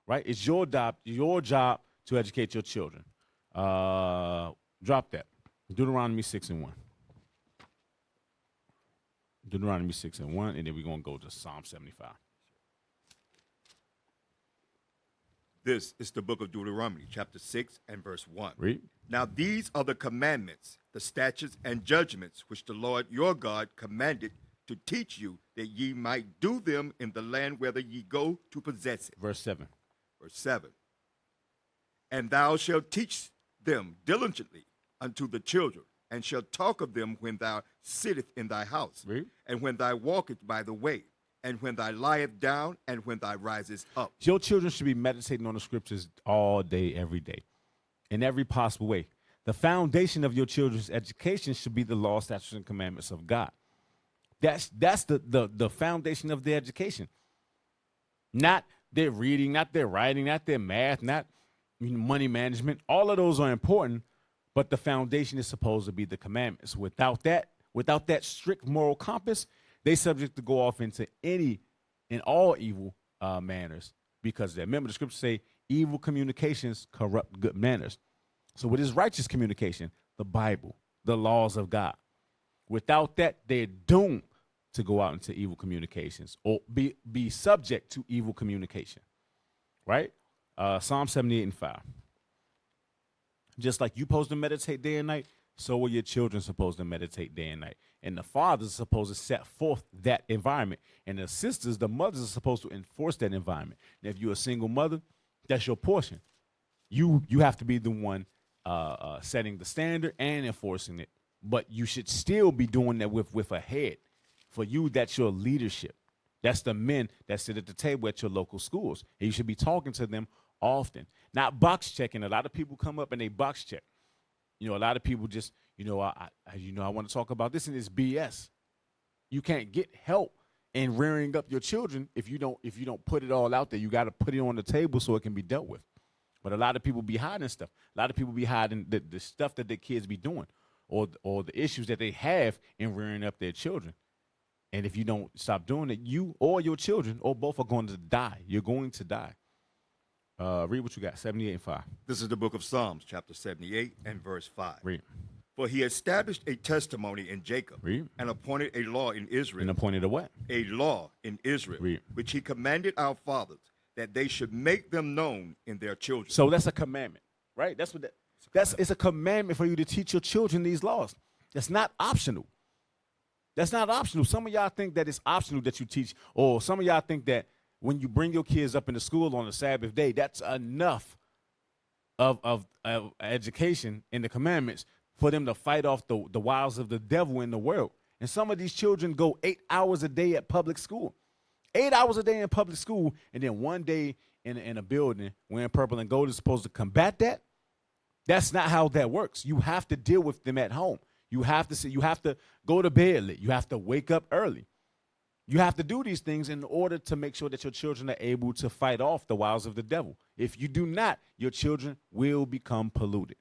right? It's your job to educate your children. Drop that. Deuteronomy 6:1. Deuteronomy 6:1, and then we're going to go to Psalm 75. This is the book of Deuteronomy, chapter 6 and verse 1. Read. Now these are the commandments, the statutes and judgments which the Lord your God commanded to teach you, that ye might do them in the land whither ye go to possess it. Verse 7. Verse 7. And thou shalt teach them diligently unto the children, and shalt talk of them when thou sittest in thy house, Read. and when thou walkest by the way, and when thou liest down, and when thou risest up. Your children should be meditating on the scriptures all day, every day, in every possible way. The foundation of your children's education should be the law, statutes, and commandments of God. That's the foundation of their education. Not their reading, not their writing, not their math, not money management. All of those are important, but the foundation is supposed to be the commandments. Without that strict moral compass, they subject to go off into any and all evil manners, because remember the scriptures say evil communications corrupt good manners. So what is righteous communication? The Bible, the laws of God. Without that, they're doomed to go out into evil communications or be subject to evil communication, right? Psalm 78:5. Just like you're supposed to meditate day and night, so are your children supposed to meditate day and night. And the fathers are supposed to set forth that environment. And the sisters, the mothers, are supposed to enforce that environment. And if you're a single mother, that's your portion. You have to be the one setting the standard and enforcing it. But you should still be doing that with a head. For you, that's your leadership. That's the men that sit at the table at your local schools. And you should be talking to them often. Not box checking. A lot of people come up and they box check. A lot of people just, I want to talk about this, and it's BS. You can't get help in rearing up your children if you don't put it all out there. You got to put it on the table so it can be dealt with. But a lot of people be hiding stuff. A lot of people be hiding the stuff that their kids be doing, or the issues that they have in rearing up their children. And if you don't stop doing it, you or your children or both are going to die. You're going to die. Read what you got, 78:5. This is the book of Psalms, chapter 78 and verse 5. Read. For he established a testimony in Jacob, Read. and appointed a law in Israel. And appointed a what? A law in Israel, Read. which he commanded our fathers, that they should make them known in their children. So that's a commandment, right? It's a commandment for you to teach your children these laws. That's not optional. That's not optional. Some of y'all think that it's optional that you teach, or some of y'all think that when you bring your kids up into school on a Sabbath day, that's enough of education in the commandments for them to fight off the wiles of the devil in the world. And some of these children go 8 hours a day at public school. 8 hours a day in public school, and then one day in a building wearing purple and gold is supposed to combat that. That's not how that works. You have to deal with them at home. You have to go to bed late. You have to wake up early. You have to do these things in order to make sure that your children are able to fight off the wiles of the devil. If you do not, your children will become polluted,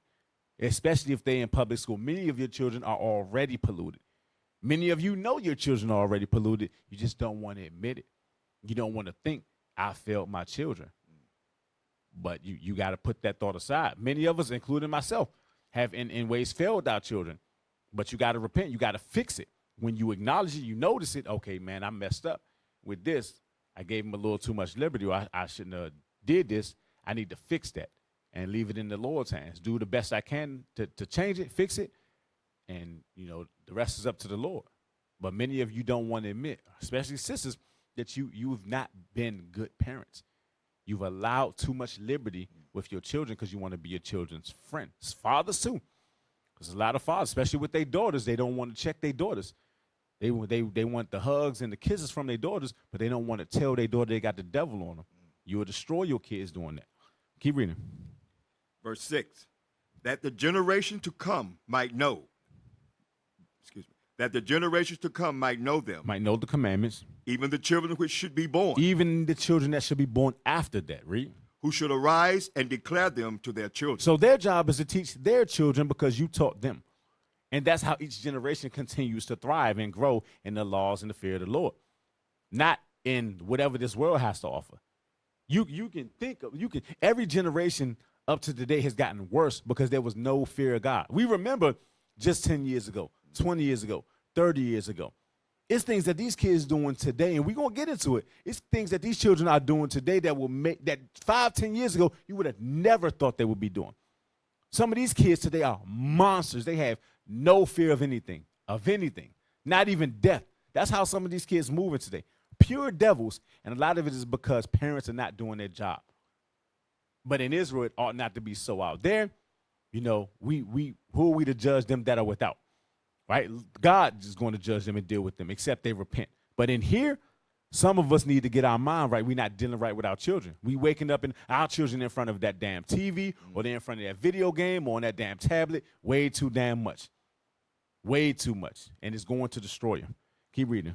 especially if they're in public school. Many of your children are already polluted. Many of you know your children are already polluted. You just don't want to admit it. You don't want to think, I failed my children. But you got to put that thought aside. Many of us, including myself, have in ways failed our children. But you got to repent. You got to fix it. When you acknowledge it, you notice it. Okay, man, I messed up with this. I gave him a little too much liberty, or I shouldn't have did this. I need to fix that and leave it in the Lord's hands. Do the best I can to change it, fix it, and, the rest is up to the Lord. But many of you don't want to admit, especially sisters, that you've not been good parents. You've allowed too much liberty with your children because you want to be your children's friend. Fathers, too. Because a lot of fathers, especially with their daughters, they don't want to check their daughters. They want the hugs and the kisses from their daughters, but they don't want to tell their daughter they got the devil on them. You will destroy your kids doing that. Keep reading. Verse 6, that the generation to come might know. That the generations to come might know them. Might know the commandments. Even the children which should be born. Even the children that should be born after that. Read. Who should arise and declare them to their children. So their job is to teach their children because you taught them. And that's how each generation continues to thrive and grow in the laws and the fear of the Lord. Not in whatever this world has to offer. You can think of every generation up to today has gotten worse because there was no fear of God. We remember just 10 years ago, 20 years ago, 30 years ago. It's things that these kids doing today, and we're gonna get into it. It's things that these children are doing today that will make that 5, 10 years ago you would have never thought they would be doing. Some of these kids today are monsters. They have no fear of anything, not even death. That's how some of these kids moving today. Pure devils, and a lot of it is because parents are not doing their job. But in Israel, it ought not to be so out there. You know, who are we to judge them that are without? Right? God is going to judge them and deal with them, except they repent. But in here, some of us need to get our mind right. We're not dealing right with our children. We waking up and our children in front of that damn TV, or they're in front of that video game, or on that damn tablet, way too damn much. Way too much. And it's going to destroy them. Keep reading.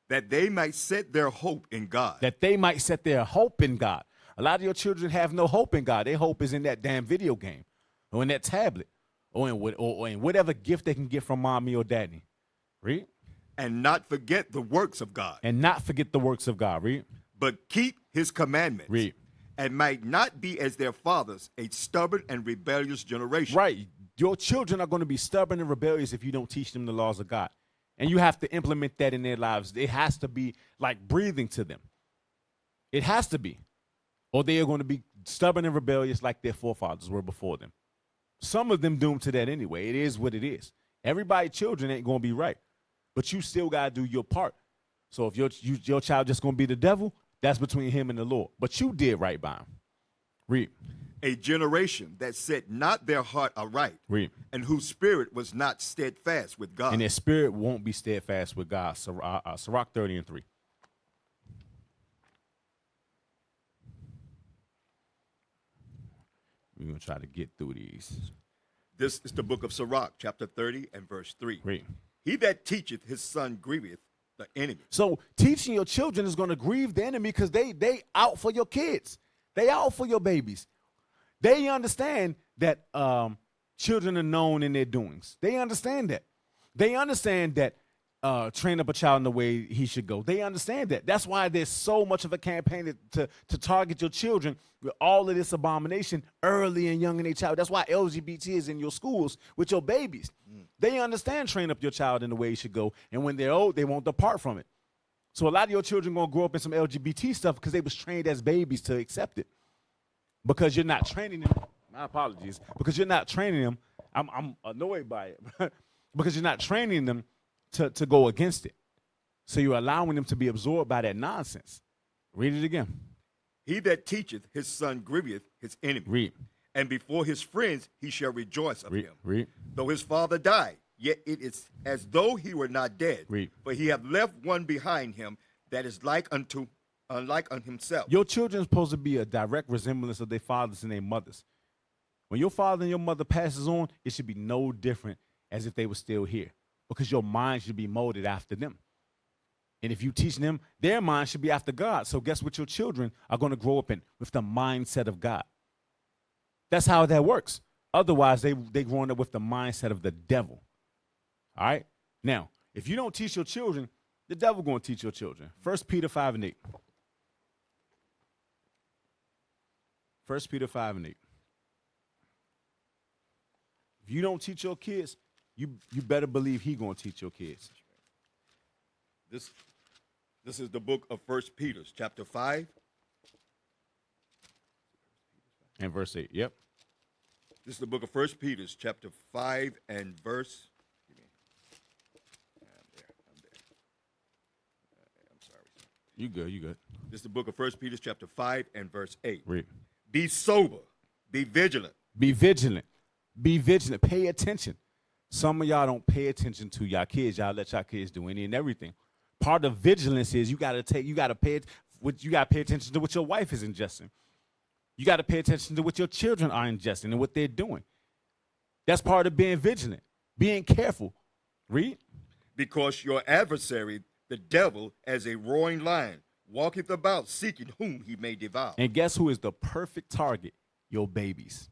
That they might set their hope in God. That they might set their hope in God. A lot of your children have no hope in God. Their hope is in that damn video game, or in that tablet, or in whatever gift they can get from mommy or daddy. Read. And not forget the works of God. And not forget the works of God. Read. But keep his commandments. Read. And might not be as their fathers, a stubborn and rebellious generation. Right. Your children are going to be stubborn and rebellious if you don't teach them the laws of God. And you have to implement that in their lives. It has to be like breathing to them. It has to be. Or they are going to be stubborn and rebellious like their forefathers were before them. Some of them doomed to that anyway. It is what it is. Everybody's children ain't going to be right. But you still got to do your part. So if your child just going to be the devil, that's between him and the Lord. But you did right by him. Read. A generation that set not their heart aright. Read. And whose spirit was not steadfast with God. And their spirit won't be steadfast with God. Sirach 30:3. We're going to try to get through these. This is the book of Sirach, chapter 30 and verse 3. Read. He that teacheth his son grieveth the enemy. So teaching your children is going to grieve the enemy because they out for your kids. They out for your babies. They understand that children are known in their doings. They understand that. They understand that train up a child in the way he should go. They understand that. That's why there's so much of a campaign to target your children with all of this abomination early and young in their child. That's why LGBT is in your schools with your babies. They understand train up your child in the way he should go. And when they're old, they won't depart from it. So a lot of your children going to grow up in some LGBT stuff because they was trained as babies to accept it. Because you're not training them. My apologies. Because you're not training them. I'm annoyed by it. Because you're not training them to go against it. So you're allowing them to be absorbed by that nonsense. Read it again. He that teacheth his son grieveth his enemy. Read. And before his friends he shall rejoice of him. Read. Though his father die, yet it is as though he were not dead. Read. For he hath left one behind him that is like unto himself. Your children are supposed to be a direct resemblance of their fathers and their mothers. When your father and your mother passes on, it should be no different as if they were still here. Because your mind should be molded after them. And if you teach them, their mind should be after God. So guess what your children are going to grow up in? With the mindset of God. That's how that works. Otherwise, they growing up with the mindset of the devil. All right? Now, if you don't teach your children, the devil going to teach your children. 1 Peter 5:8. 1 Peter 5:8. If you don't teach your kids, you better believe he going to teach your kids. This is the book of 1 Peter, chapter 5. And verse 8, yep. This is the book of 1 Peter, chapter 5 and verse. I'm there. I'm sorry. You good. This is the book of 1 Peter, chapter 5 and verse 8. Read. Be sober, be vigilant. Be vigilant. Be vigilant. Pay attention. Some of y'all don't pay attention to y'all kids. Y'all let y'all kids do any and everything. Part of vigilance is you gotta pay attention to what your wife is ingesting. You gotta pay attention to what your children are ingesting and what they're doing. That's part of being vigilant. Being careful. Read. Because your adversary, the devil, as a roaring lion, walketh about seeking whom he may devour. And guess who is the perfect target? Your babies.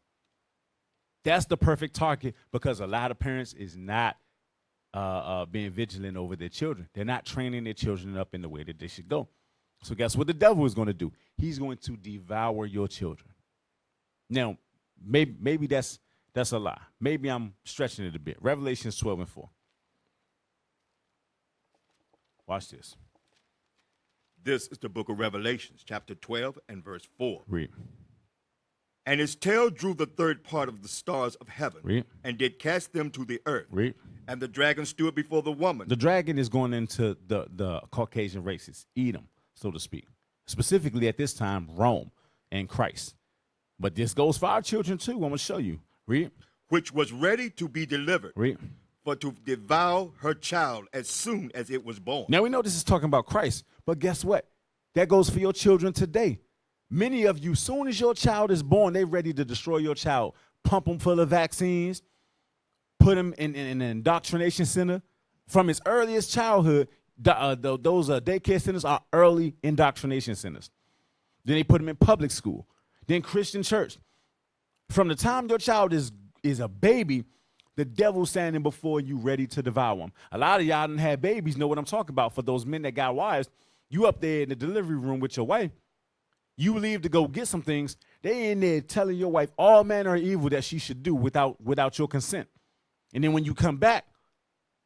That's the perfect target because a lot of parents is not being vigilant over their children. They're not training their children up in the way that they should go. So guess what the devil is going to do? He's going to devour your children. Now, maybe that's a lie. Maybe I'm stretching it a bit. Revelation 12:4. Watch this. This is the book of Revelations, chapter 12 and verse 4. Read. And his tail drew the third part of the stars of heaven, Read. and did cast them to the earth. Read. And the dragon stood before the woman. The dragon is going into the Caucasian races, Edom, so to speak. Specifically at this time, Rome and Christ. But this goes for our children too. I'm going to show you. Read. Which was ready to be delivered, Read. for to devour her child as soon as it was born. Now we know this is talking about Christ, but guess what? That goes for your children today. Many of you, soon as your child is born, they're ready to destroy your child. Pump them full of vaccines, put them in an indoctrination center. From his earliest childhood, those daycare centers are early indoctrination centers. Then they put them in public school, then Christian church. From the time your child is a baby, the devil's standing before you ready to devour them. A lot of y'all done had babies, know what I'm talking about. For those men that got wives, you up there in the delivery room with your wife, you leave to go get some things, they in there telling your wife all manner of evil that she should do without your consent. And then when you come back,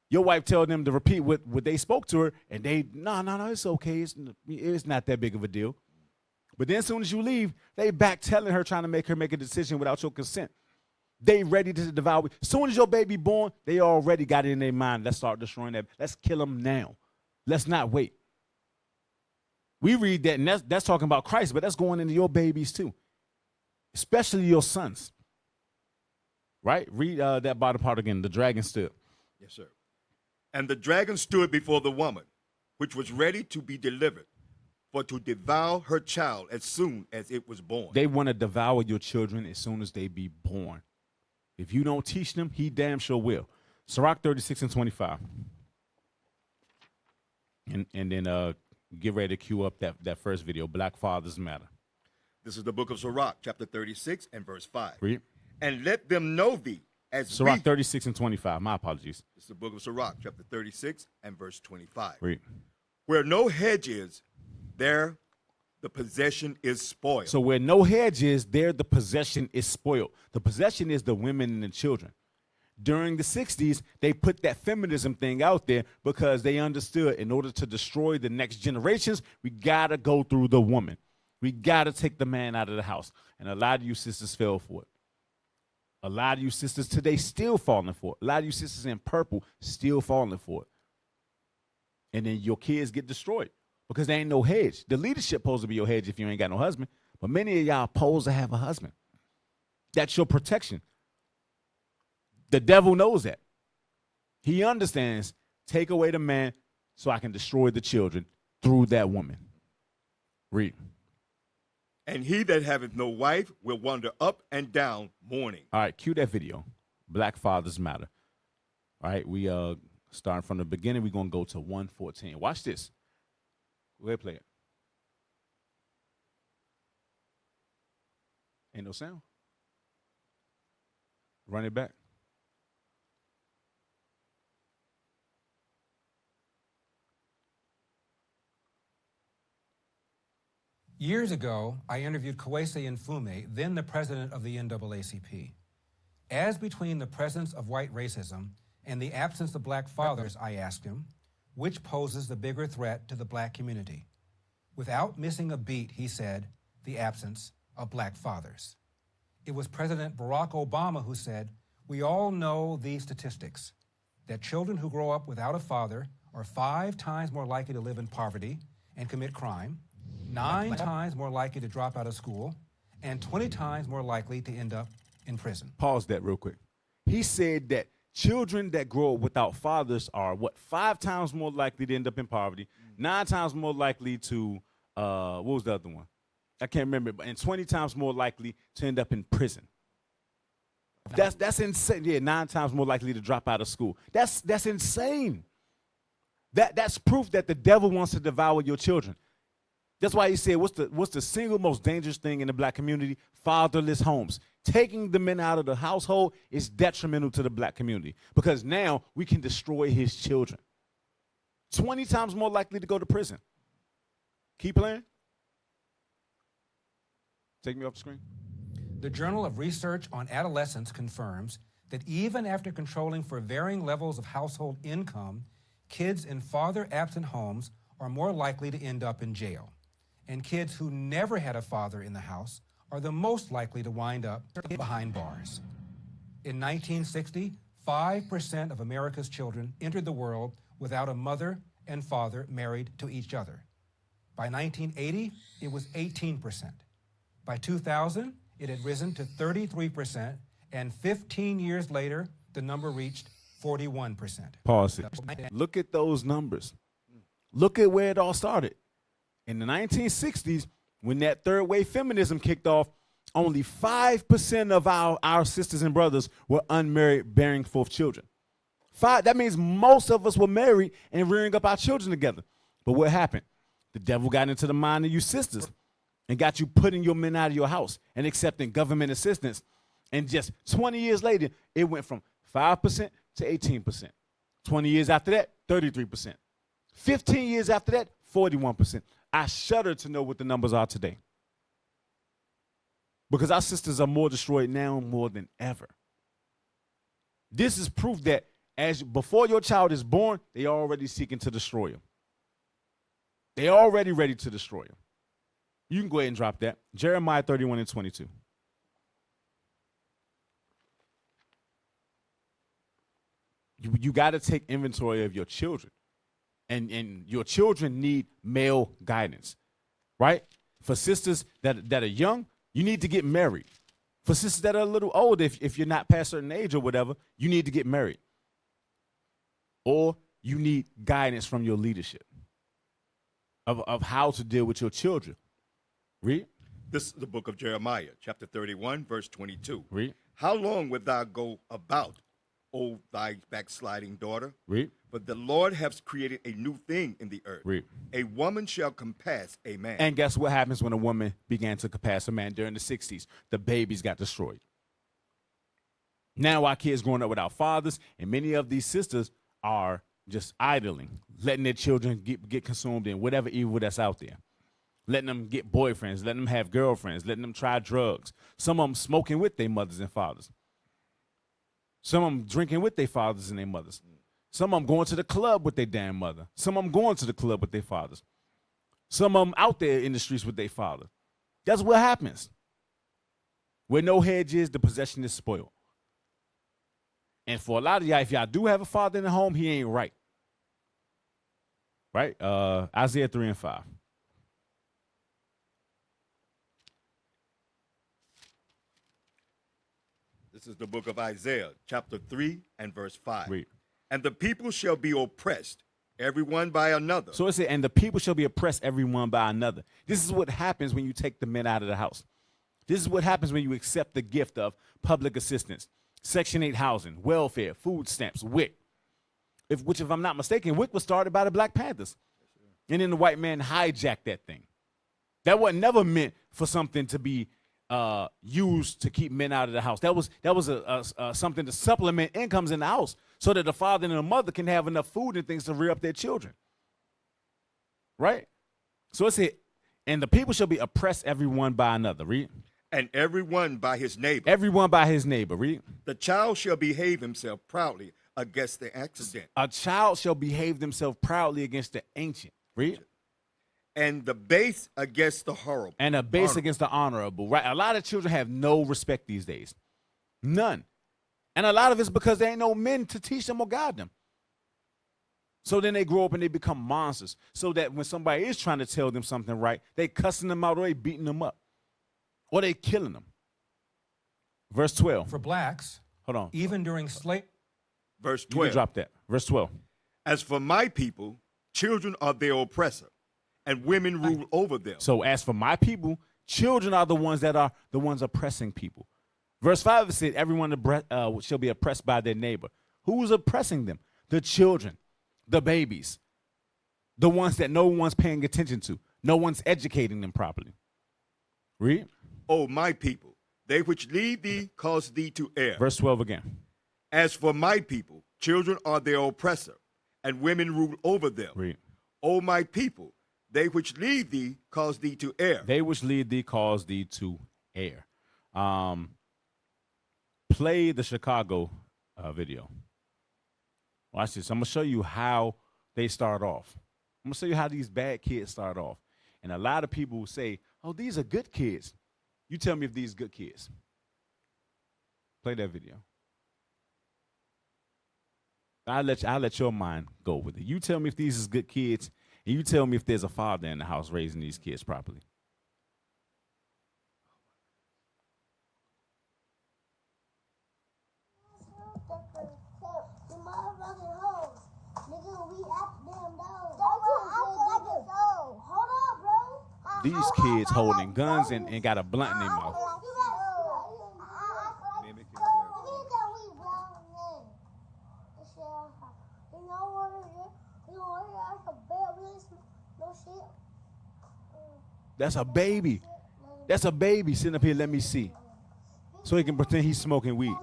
your wife tell them to repeat what they spoke to her, and they, no, it's okay. It's not that big of a deal. But then as soon as you leave, they back telling her, trying to make her make a decision without your consent. They ready to devour. As soon as your baby born, they already got it in their mind. Let's start destroying that. Let's kill them now. Let's not wait. We read that, and that's talking about Christ, but that's going into your babies too, especially your sons. Right? Read that bottom part again. The dragon stood. Yes, sir. And the dragon stood before the woman, which was ready to be delivered, for to devour her child as soon as it was born. They want to devour your children as soon as they be born. If you don't teach them, he damn sure will. Sirach 36:25. And then get ready to cue up that first video, Black Fathers Matter. This is the book of Sirach, chapter 36 and verse 5. Read. And let them know thee as Sirach 36:25. My apologies. This is the book of Sirach, chapter 36 and verse 25. Read. Where no hedge is, there the possession is spoiled. So where no hedge is, there the possession is spoiled. The possession is the women and the children. During the 60s, they put that feminism thing out there because they understood in order to destroy the next generations, we got to go through the woman. We got to take the man out of the house. And a lot of you sisters fell for it. A lot of you sisters today still falling for it. A lot of you sisters in purple still falling for it. And then your kids get destroyed because there ain't no hedge. The leadership supposed to be your hedge if you ain't got no husband. But many of y'all supposed to have a husband. That's your protection. The devil knows that. He understands, take away the man so I can destroy the children through that woman. Read. And he that haveth no wife will wander up and down mourning. All right, cue that video. Black Fathers Matter. All right, we starting from the beginning. We're going to go to 1:14. Watch this. Go ahead, play it. Ain't no sound. Run it back. Years ago, I interviewed Kwesi Mfume, then the president of the NAACP. As between the presence of white racism and the absence of black fathers, I asked him, which poses the bigger threat to the black community? Without missing a beat, he said, the absence of black fathers. It was President Barack Obama who said, we all know these statistics, that children who grow up without a father are 5 times more likely to live in poverty and commit crime, 9 times more likely to drop out of school, and 20 times more likely to end up in prison. Pause that real quick. He said that children that grow up without fathers are, 5 times more likely to end up in poverty, 9 times more likely to, what was the other one? I can't remember, and 20 times more likely to end up in prison. That's insane. Yeah, 9 times more likely to drop out of school. That's insane. That's proof that the devil wants to devour your children. That's why he said, what's the single most dangerous thing in the black community? Fatherless homes. Taking the men out of the household is detrimental to the black community because now we can destroy his children. 20 times more likely to go to prison. Keep playing. Take me off the screen. The Journal of Research on Adolescence confirms that even after controlling for varying levels of household income, kids in father-absent homes are more likely to end up in jail. And kids who never had a father in the house are the most likely to wind up behind bars. In 1960, 5% of America's children entered the world without a mother and father married to each other. By 1980, it was 18%. By 2000, it had risen to 33%, and 15 years later, the number reached 41%. Pause it. Look at those numbers. Look at where it all started. In the 1960s, when that third wave feminism kicked off, only 5% of our sisters and brothers were unmarried, bearing forth children. That means most of us were married and rearing up our children together. But what happened? The devil got into the mind of you sisters and got you putting your men out of your house and accepting government assistance. And just 20 years later, it went from 5% to 18%. 20 years after that, 33%. 15 years after that, 41%. I shudder to know what the numbers are today. Because our sisters are more destroyed now more than ever. This is proof that before your child is born, they are already seeking to destroy him. They are already ready to destroy him. You can go ahead and drop that. Jeremiah 31 and 22. You got to take inventory of your children. And your children need male guidance, right? For sisters that are young, you need to get married. For sisters that are a little older, if you're not past a certain age or whatever, you need to get married. Or you need guidance from your leadership of how to deal with your children. Read. This is the book of Jeremiah, chapter 31, verse 22. Read. How long wilt thou go about, O thy backsliding daughter? Read. But the Lord has created a new thing in the earth. Read. A woman shall compass a man. And guess what happens when a woman began to compass a man during the 60s? The babies got destroyed. Now our kids growing up without fathers, and many of these sisters are just idling, letting their children get consumed in whatever evil that's out there. Letting them get boyfriends, letting them have girlfriends, letting them try drugs. Some of them smoking with their mothers and fathers. Some of them drinking with their fathers and their mothers. Some of them going to the club with their damn mother. Some of them going to the club with their fathers. Some of them out there in the streets with their father. That's what happens. Where no hedge is, the possession is spoiled. And for a lot of y'all, if y'all do have a father in the home, he ain't right. Right? Isaiah 3 and 5. This is the book of Isaiah, chapter 3 and verse 5. Read. And the people shall be oppressed, everyone by another. So it said, and the people shall be oppressed, everyone by another. This is what happens when you take the men out of the house. This is what happens when you accept the gift of public assistance, Section 8 housing, welfare, food stamps, WIC. Which, if I'm not mistaken, WIC was started by the Black Panthers. And then the white man hijacked that thing. That wasn't never meant for something to be used to keep men out of the house. That was something to supplement incomes in the house so that the father and the mother can have enough food and things to rear up their children. Right? So it said, and the people shall be oppressed everyone by another. Read. And everyone by his neighbor. Everyone by his neighbor. Read. The child shall behave himself proudly against the accident. A child shall behave themselves proudly against the ancient. Read. And the base against the horrible. And a base against the honorable, right? A lot of children have no respect these days. None. And a lot of it's because there ain't no men to teach them or guide them. So then they grow up and they become monsters. So that when somebody is trying to tell them something right, they cussing them out or they beating them up. Or they killing them. Verse 12. For blacks, hold on. Even during slavery. Verse You 12. can drop that. Verse 12. As for my people, children are their oppressor, and women rule over them. So as for my people, children are the ones that are the ones oppressing people. Verse 5 said, everyone shall be oppressed by their neighbor. Who is oppressing them? The children, the babies, the ones that no one's paying attention to. No one's educating them properly. Read. O my people, they which lead thee cause thee to err. Verse 12 again. As for my people, children are their oppressor, and women rule over them. Read. O my people, They which lead thee cause thee to err. They which lead thee cause thee to err. Play the Chicago video. Watch this. I'm going to show you how they start off. I'm going to show you how these bad kids start off. And a lot of people will say, oh, these are good kids. You tell me if these are good kids. Play that video. I'll let your mind go with it. You tell me if these is good kids, and you tell me if there's a father in the house raising these kids properly. These kids holding guns and got a blunt in their mouth. That's a baby. That's a baby sitting up here. Let me see. So he can pretend he's smoking weed.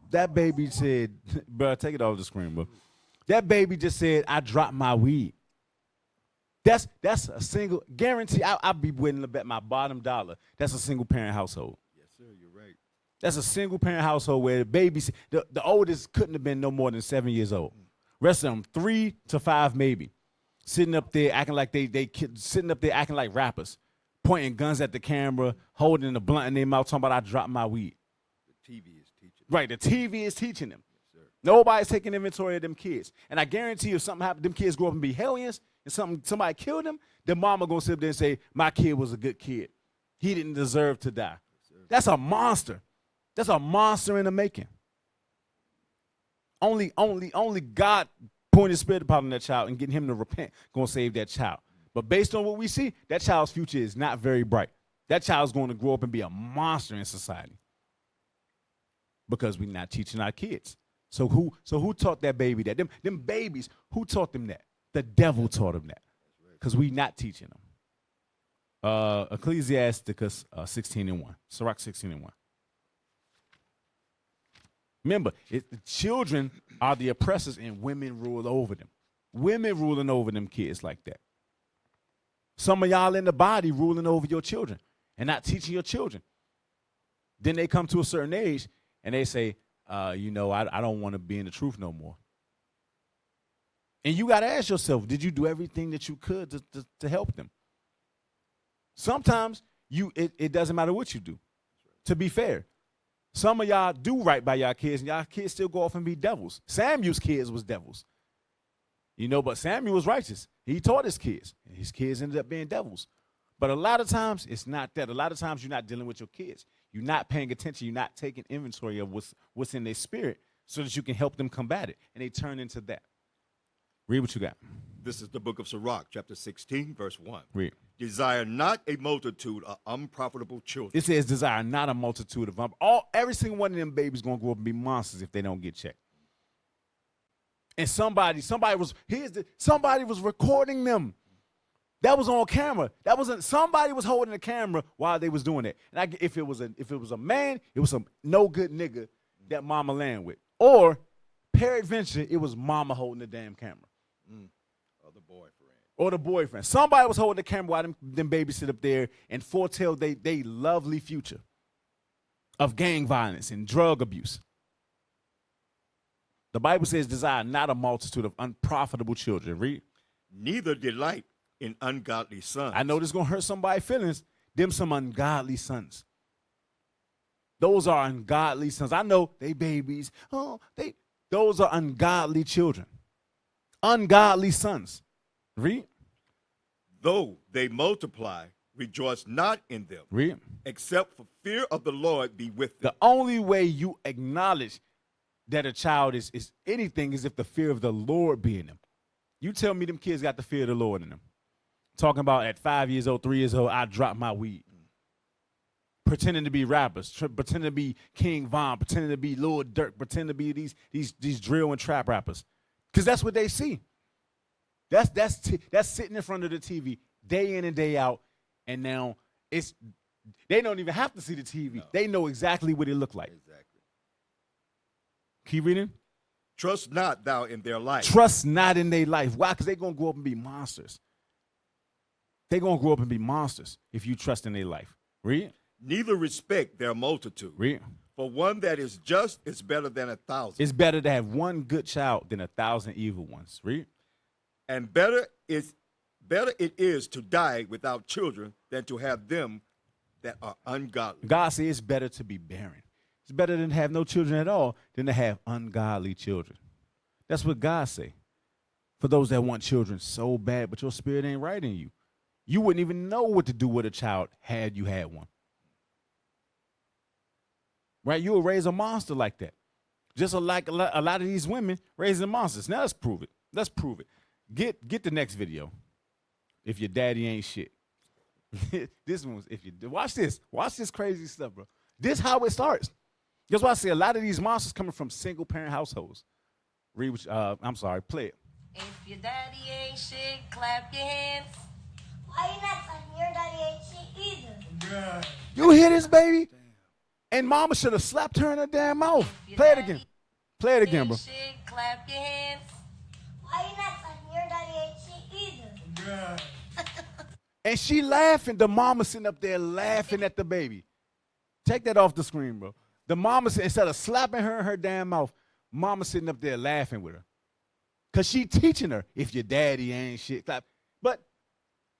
That baby said, bro, take it off the screen, bro. That baby just said, I dropped my weed. That's a single, guarantee, I'll be willing to bet my bottom dollar. That's a single parent household. Yes, sir, you're right. That's a single parent household where the baby, the oldest couldn't have been no more than 7 years old. Rest of them 3 to 5 maybe. Sitting up there acting like sitting up there acting like rappers, pointing guns at the camera, holding the blunt in their mouth, talking about I dropped my weed. The TV is teaching. Right, the TV is teaching them. Yes, sir. Nobody's taking inventory of them kids. And I guarantee you if something happened, them kids grow up and be hellions, and somebody killed them, their mama gonna sit up there and say, my kid was a good kid. He didn't deserve to die. Yes, that's a monster. That's a monster in the making. Only God pouring his spirit upon that child and getting him to repent gonna save that child. But based on what we see, that child's future is not very bright. That child's going to grow up and be a monster in society because we're not teaching our kids. So who taught that baby that? Them babies, who taught them that? The devil taught them that because we not teaching them. Ecclesiasticus 16:1. Sirach 16:1. Remember, the children are the oppressors and women rule over them. Women ruling over them kids like that. Some of y'all in the body ruling over your children and not teaching your children. Then they come to a certain age and they say, I don't want to be in the truth no more. And you got to ask yourself, did you do everything that you could to help them? Sometimes it doesn't matter what you do, to be fair. Some of y'all do right by y'all kids, and y'all kids still go off and be devils. Samuel's kids was devils. But Samuel was righteous. He taught his kids, and his kids ended up being devils. But a lot of times, it's not that. A lot of times, you're not dealing with your kids. You're not paying attention. You're not taking inventory of what's in their spirit so that you can help them combat it, and they turn into that. Read what you got. This is the book of Sirach, chapter 16, verse 1. Read. Desire not a multitude of unprofitable children. It says desire not a multitude of every single one of them babies going to grow up and be monsters if they don't get checked. And somebody was recording them. That was on camera. Somebody was holding the camera while they was doing it. And if it was a man, it was some no good nigga that mama land with. Or peradventure, it was mama holding the damn camera. Or the boyfriend. Somebody was holding the camera while them babies sit up there and foretell they lovely future of gang violence and drug abuse. The Bible says desire not a multitude of unprofitable children. Read. Neither delight in ungodly sons. I know this is going to hurt somebody's feelings. Them some ungodly sons. Those are ungodly sons. I know they babies. Those are ungodly children. Ungodly sons. Read. Though they multiply, rejoice not in them. Read. Except for fear of the Lord be with them. The only way you acknowledge that a child is anything is if the fear of the Lord be in them. You tell me them kids got the fear of the Lord in them. Talking about at 5 years old, 3 years old, I dropped my weed. Pretending to be rappers, pretending to be King Von, pretending to be Lil Durk, pretending to be these drill and trap rappers. Because that's what they see. That's sitting in front of the TV day in and day out, and now they don't even have to see the TV. No. They know exactly what it looked like. Exactly. Keep reading. Trust not thou in their life. Trust not in their life. Why? Because they're going to grow up and be monsters. They're going to grow up and be monsters if you trust in their life. Read. Neither respect their multitude. Read. For one that is just is better than 1,000. It's better to have one good child than 1,000 evil ones. Read. And better it is to die without children than to have them that are ungodly. God says it's better to be barren. It's better than to have no children at all than to have ungodly children. That's what God say. For those that want children so bad, but your spirit ain't right in you. You wouldn't even know what to do with a child had you had one. Right? You will raise a monster like that. Just like a lot of these women raising monsters. Now let's prove it. Let's prove it. Get the next video. If your daddy ain't shit. This one's if you watch this. Watch this crazy stuff, bro. This how it starts. That's why I say a lot of these monsters coming from single parent households. Read which I'm sorry, play it. If your daddy ain't shit, clap your hands. Why you not clapping? Your daddy ain't shit either. You hear this, baby? And mama should have slapped her in her damn mouth. Play it again. Play it again, bro. Shit, clap your hands. Why you not clapping? Your daddy ain't shit either. And she laughing. The mama sitting up there laughing at the baby. Take that off the screen, bro. The mama, instead of slapping her in her damn mouth, mama sitting up there laughing with her. Because she teaching her, if your daddy ain't shit, clap. But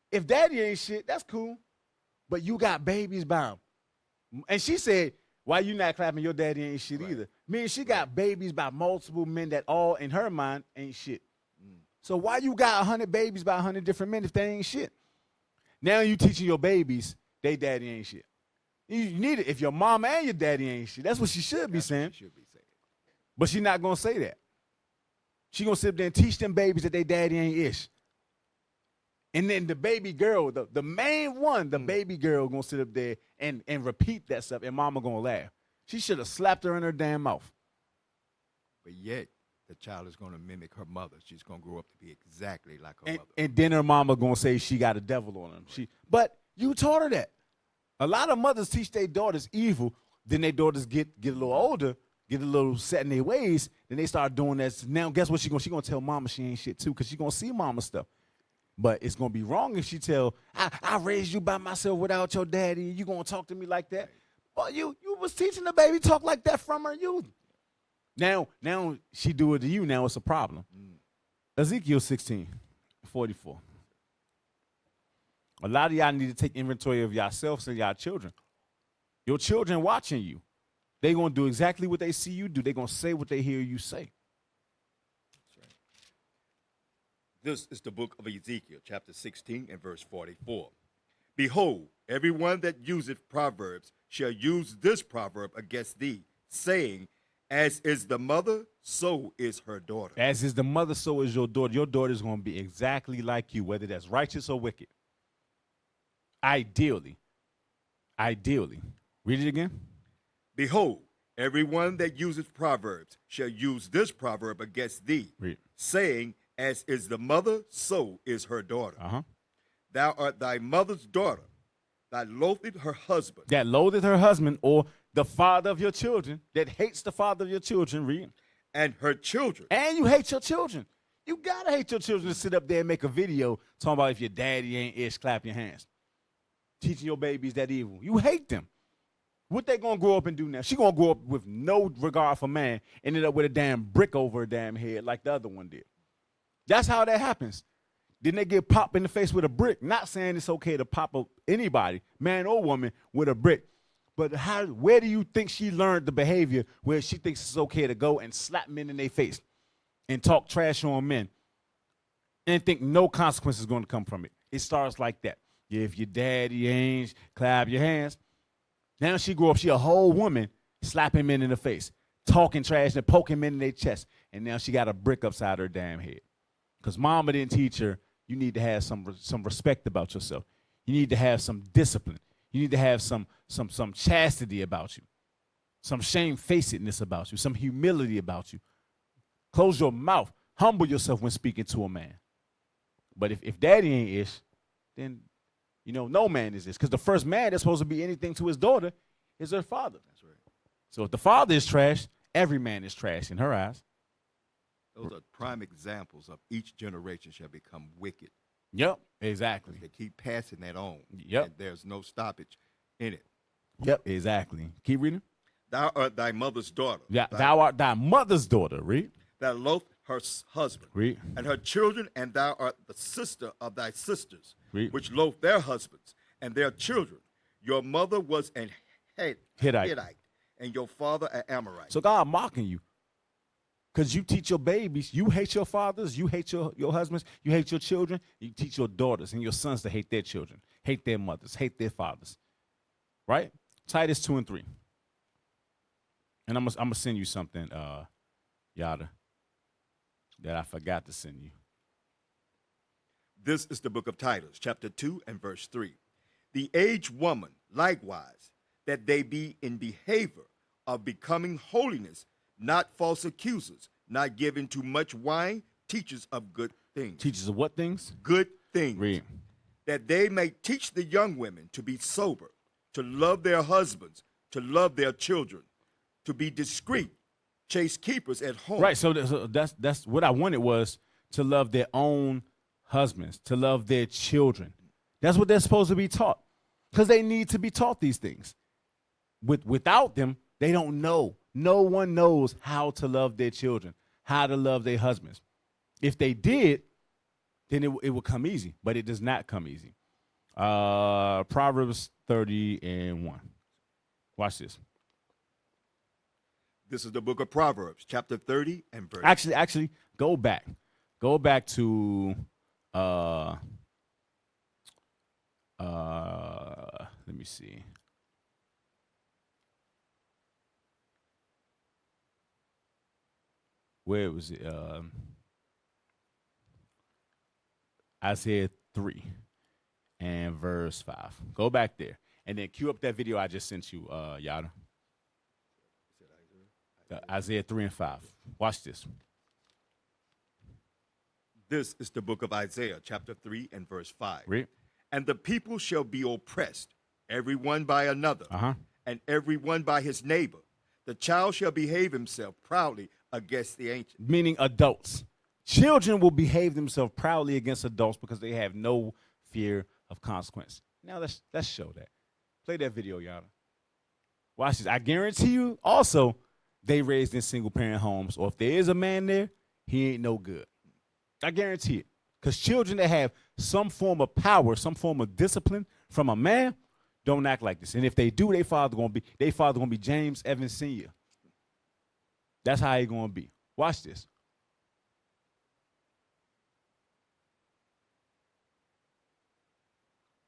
if daddy ain't shit, that's cool. But you got babies by him. And she said, why you not clapping? Your daddy ain't shit either. Meaning she got babies by multiple men that all, in her mind, ain't shit. So why you got 100 babies by 100 different men if they ain't shit? Now you teaching your babies, they daddy ain't shit. You need it if your mama and your daddy ain't shit. That's what she should be saying. But she not going to say that. She going to sit there and teach them babies that they daddy ain't ish. And then the baby girl, the main one, the baby girl going to sit up there and repeat that stuff, and mama going to laugh. She should have slapped her in her damn mouth. But yet, the child is going to mimic her mother. She's going to grow up to be exactly like her mother. And then her mama going to say she got a devil on her. But you taught her that. A lot of mothers teach their daughters evil. Then their daughters get a little older, get a little set in their ways. Then they start doing that. Now, guess what? She gonna tell mama she ain't shit too, because she going to see mama stuff. But it's going to be wrong if she tell, I raised you by myself without your daddy. You going to talk to me like that? Well, you was teaching the baby talk like that from her youth. Now she do it to you. Now it's a problem. Ezekiel 16:44. A lot of y'all need to take inventory of yourselves and y'all children. Your children watching you. They going to do exactly what they see you do. They going to say what they hear you say. That's right. This is the book of Ezekiel, chapter 16 and verse 44. Behold, everyone that useth proverbs shall use this proverb against thee, saying, as is the mother, so is her daughter. As is the mother, so is your daughter. Your daughter is going to be exactly like you, whether that's righteous or wicked. Ideally. Read it again. Behold, everyone that useth proverbs shall use this proverb against thee, saying, as is the mother, so is her daughter. Thou art thy mother's daughter, that loatheth her husband. That loatheth her husband, or the father of your children, that hates the father of your children, read. And her children. And you hate your children. You got to hate your children to sit up there and make a video talking about if your daddy ain't ish, clap your hands. Teaching your babies that evil. You hate them. What they going to grow up and do now? She going to grow up with no regard for man, ended up with a damn brick over her damn head like the other one did. That's how that happens. Then they get popped in the face with a brick. Not saying it's okay to pop up anybody, man or woman, with a brick. But where do you think she learned the behavior where she thinks it's okay to go and slap men in their face and talk trash on men and think no consequence is going to come from it? It starts like that. Yeah, if your daddy ain't, clap your hands. Now she grew up, she a whole woman slapping men in the face, talking trash and poking men in their chest. And now she got a brick upside her damn head. Because mama didn't teach her, you need to have some respect about yourself. You need to have some discipline. You need to have some chastity about you, some shamefacedness about you, some humility about you. Close your mouth. Humble yourself when speaking to a man. But if daddy ain't ish, then, no man is this. Because the first man that's supposed to be anything to his daughter is her father. That's right. So if the father is trash, every man is trash in her eyes. Those are prime examples of each generation shall become wicked. Yep, exactly. They keep passing that on. Yep. And there's no stoppage in it. Yep, exactly. Keep reading. Thou art thy mother's daughter. Yeah, thou art thy mother's daughter. Read. Thou loath her husband. Read. And her children, and thou art the sister of thy sisters, Read. which loathe their husbands and their children. Your mother was an Hittite, and your father an Amorite. So God mocking you. Because you teach your babies, you hate your fathers, you hate your husbands, you hate your children, you teach your daughters and your sons to hate their children, hate their mothers, hate their fathers. Right? Titus 2 and 3. And I'm gonna send you something, Yada, that I forgot to send you. This is the book of Titus, chapter 2 and verse 3. The aged woman, likewise, that they be in behavior of becoming holiness, not false accusers, not given to much wine, teachers of good things. Teachers of what things? Good things. Read. That they may teach the young women to be sober, to love their husbands, to love their children, to be discreet, chaste keepers at home. Right, so that's what I wanted, was to love their own husbands, to love their children. That's what they're supposed to be taught, because they need to be taught these things. Without them, they don't know. No one knows how to love their children, how to love their husbands. If they did, then it would come easy, but it does not come easy. Proverbs 30 and 1. Watch this. This is the book of Proverbs, chapter 30 and verse. Actually, go back. Go back to let me see. Where was it? Isaiah 3 and verse 5. Go back there and then cue up that video I just sent you, Yada. Isaiah 3 and 5. Watch this. This is the book of Isaiah, chapter 3 and verse 5. Read. And the people shall be oppressed, every one by another, and every one by his neighbor. The child shall behave himself proudly against the ancient. Meaning adults. Children will behave themselves proudly against adults because they have no fear of consequence. Now let's show that. Play that video, Yada. Watch this. I guarantee you also they raised in single parent homes, or if there is a man there, he ain't no good. I guarantee it. Because children that have some form of power, some form of discipline from a man, don't act like this. And if they do, their father gonna be James Evans Sr. That's how he gonna be. Watch this.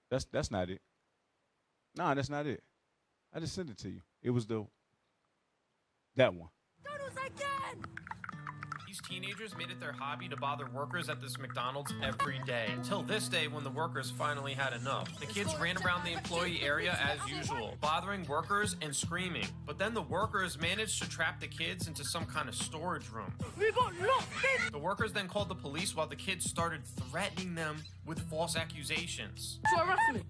That's not it. No, that's not it. I just sent it to you. It was that one. These teenagers made it their hobby to bother workers at this McDonald's every day. Until this day when the workers finally had enough. The kids ran around the employee area as usual, bothering workers and screaming. But then the workers managed to trap the kids into some kind of storage room. We got locked in! The workers then called the police while the kids started threatening them with false accusations.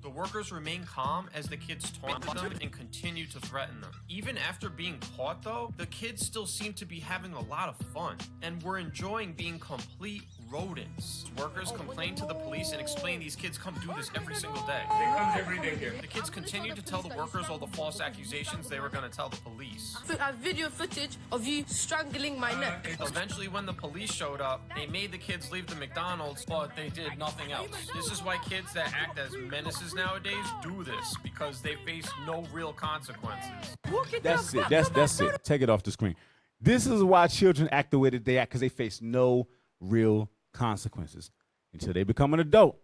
The workers remained calm as the kids taunted them and continued to threaten them. Even after being caught though, the kids still seemed to be having a lot of fun and were enjoying being complete rodents. Workers complained to the police and explained these kids come do this every single day. They come every day here. The kids continued to tell the workers all the false accusations they were going to tell the police. I have video footage of you strangling my neck. Eventually, when the police showed up, they made the kids leave the McDonald's, but they did nothing else. This is why kids that act as menaces nowadays do this, because they face no real consequences. That's it. That's it. Take it off the screen. This is why children act the way that they act, because they face no real consequences until they become an adult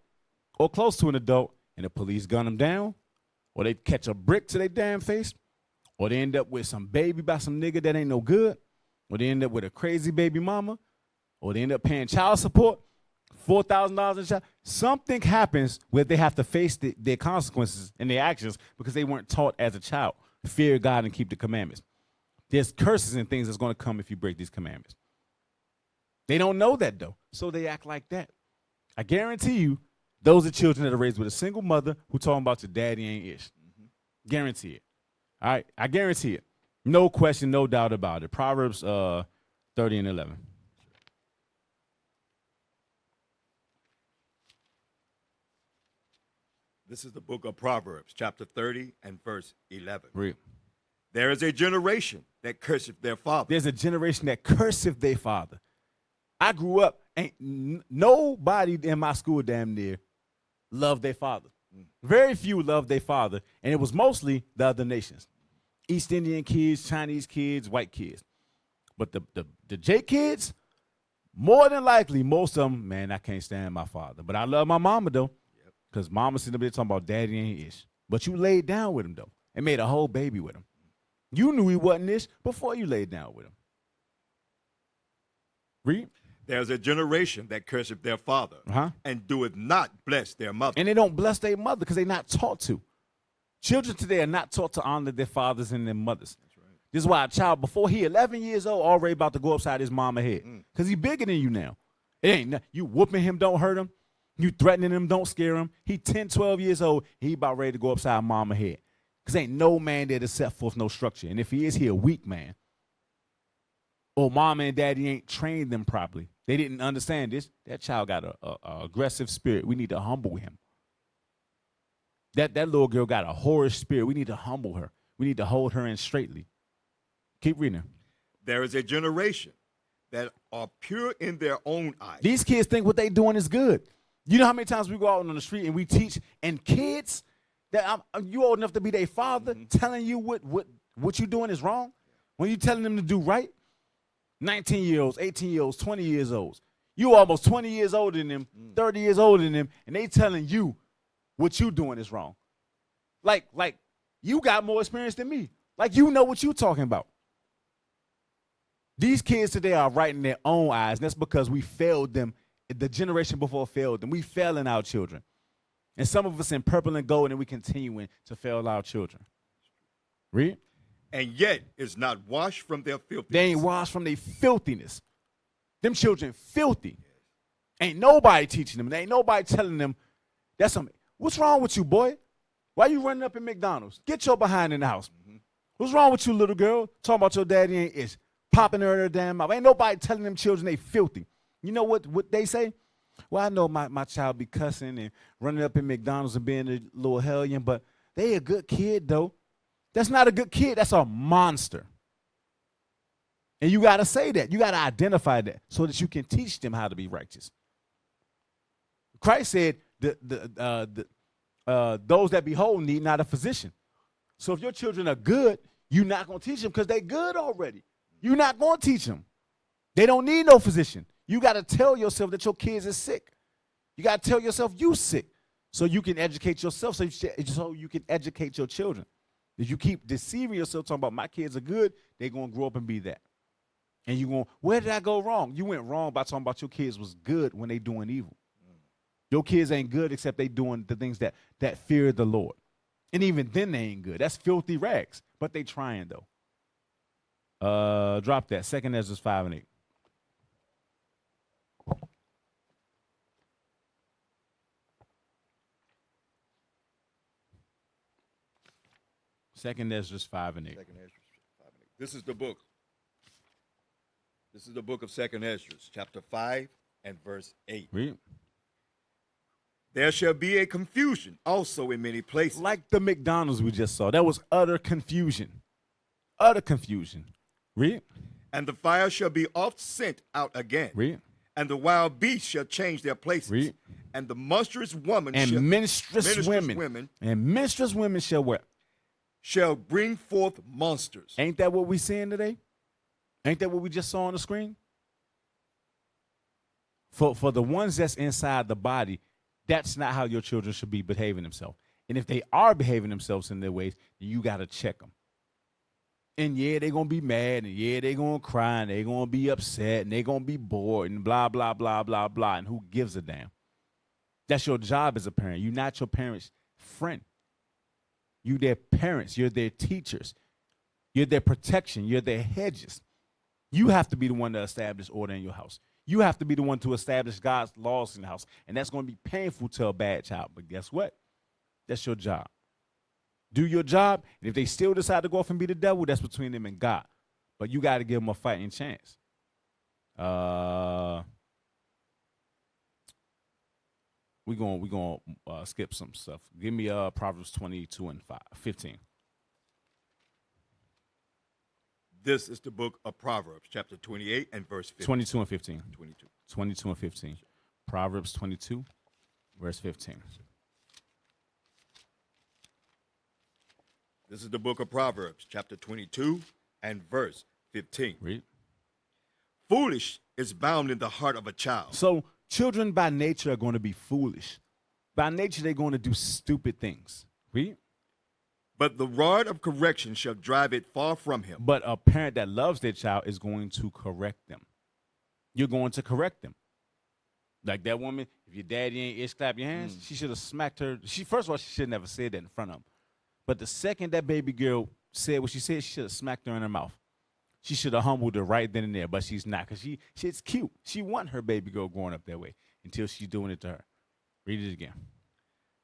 or close to an adult and the police gun them down, or they catch a brick to their damn face, or they end up with some baby by some nigga that ain't no good, or they end up with a crazy baby mama, or they end up paying child support, $4,000 a child. Something happens where they have to face their consequences and their actions because they weren't taught as a child. Fear God and keep the commandments. There's curses and things that's going to come if you break these commandments. They don't know that, though, so they act like that. I guarantee you, those are children that are raised with a single mother who talking about your daddy ain't ish. Guarantee it. All right, I guarantee it. No question, no doubt about it. Proverbs 30 and 11. This is the book of Proverbs, chapter 30 and verse 11. Read. There is a generation that curseth their father. There's a generation that curseth their father. I grew up, nobody in my school damn near loved their father. Very few loved their father, and it was mostly the other nations. East Indian kids, Chinese kids, white kids. But the J kids, more than likely, most of them, man, I can't stand my father. But I love my mama, though, because mama sitting up there talking about daddy ain't ish. But you laid down with him, though, and made a whole baby with him. You knew he wasn't ish before you laid down with him. Read. There's a generation that curseth their father and doeth not bless their mother. And they don't bless their mother because they're not taught to. Children today are not taught to honor their fathers and their mothers. That's right. This is why a child, before he 11 years old, already about to go upside his mama head. Because he's bigger than you now. It ain't you whooping him, don't hurt him. You threatening him, don't scare him. He 10, 12 years old, he about ready to go upside mama head. Because ain't no man there to set forth no structure. And if he is, he a weak man. Or mama and daddy ain't trained them properly. They didn't understand this. That child got a aggressive spirit. We need to humble him. That little girl got a whorish spirit. We need to humble her. We need to hold her in straightly. Keep reading. There is a generation that are pure in their own eyes. These kids think what they doing is good. You know how many times we go out on the street and we teach, and kids that you old enough to be their father telling you what you doing is wrong when you telling them to do right. 19-year-olds, 18-year-olds, 20 years old. You almost 20 years older than them, 30 years older than them, and they telling you what you doing is wrong. Like you got more experience than me. Like you know what you talking about. These kids today are right in their own eyes, and that's because we failed them. The generation before failed them. We failing our children. And some of us in purple and gold, and we continuing to fail our children. Read. And yet is not washed from their filthiness. They ain't washed from their filthiness. Them children filthy. Ain't nobody teaching them. Ain't nobody telling them. That's something. What's wrong with you, boy? Why you running up in McDonald's? Get your behind in the house. What's wrong with you, little girl? Talking about your daddy ain't ish. Popping her in her damn mouth. Ain't nobody telling them children they filthy. You know what they say? Well, I know my child be cussing and running up in McDonald's and being a little hellion, but they a good kid, though. That's not a good kid. That's a monster. And you got to say that. You got to identify that so that you can teach them how to be righteous. Christ said, those that behold need not a physician. So if your children are good, you're not going to teach them because they're good already. You're not going to teach them. They don't need no physician. You got to tell yourself that your kids is sick. You got to tell yourself you sick so you can educate yourself, so you can educate your children. If you keep deceiving yourself talking about my kids are good, they're going to grow up and be that. And you're going, where did I go wrong? You went wrong by talking about your kids was good when they doing evil. Your kids ain't good except they doing the things that fear the Lord. And even then they ain't good. That's filthy rags. But they trying though. Drop that. 2 Ezra 5 and 8. Second Ezra 5 and 8. This is the book. This is the book of 2 Ezra, chapter 5 and verse 8. Read. There shall be a confusion also in many places. Like the McDonald's we just saw. That was utter confusion. Utter confusion. Read. And the fire shall be oft sent out again. Read. And the wild beasts shall change their places. Read. And the monstrous woman and shall, minstrous women. And minstrous women shall what? Shall bring forth monsters. Ain't that what we seeing today? Ain't that what we just saw on the screen? For the ones that's inside the body, that's not how your children should be behaving themselves. And if they are behaving themselves in their ways, then you got to check them. And yeah, they're going to be mad, and yeah, they're going to cry, and they're going to be upset, and they're going to be bored, and blah, blah, blah, blah, blah, and who gives a damn? That's your job as a parent. You're not your parent's friend. You're their parents. You're their teachers. You're their protection. You're their hedges. You have to be the one to establish order in your house. You have to be the one to establish God's laws in the house. And that's going to be painful to a bad child. But guess what? That's your job. Do your job. And if they still decide to go off and be the devil, that's between them and God. But you got to give them a fighting chance. We're gonna skip some stuff. Give me Proverbs 22 and 15. This is the book of Proverbs, chapter 28 and verse 15. 22 and 15. 22. 22 and 15. Proverbs 22, verse 15. This is the book of Proverbs, chapter 22 and verse 15. Read. Foolish is bound in the heart of a child. So children by nature are going to be foolish. By nature, they're going to do stupid things. Read. But the rod of correction shall drive it far from him. But a parent that loves their child is going to correct them. You're going to correct them. Like that woman, if your daddy ain't itch, clap your hands, she should have smacked her. First of all, she should have never said that in front of him. But the second that baby girl said what she said, she should have smacked her in her mouth. She should have humbled her right then and there, but she's not, because she's cute. She want her baby girl growing up that way until she's doing it to her. Read it again.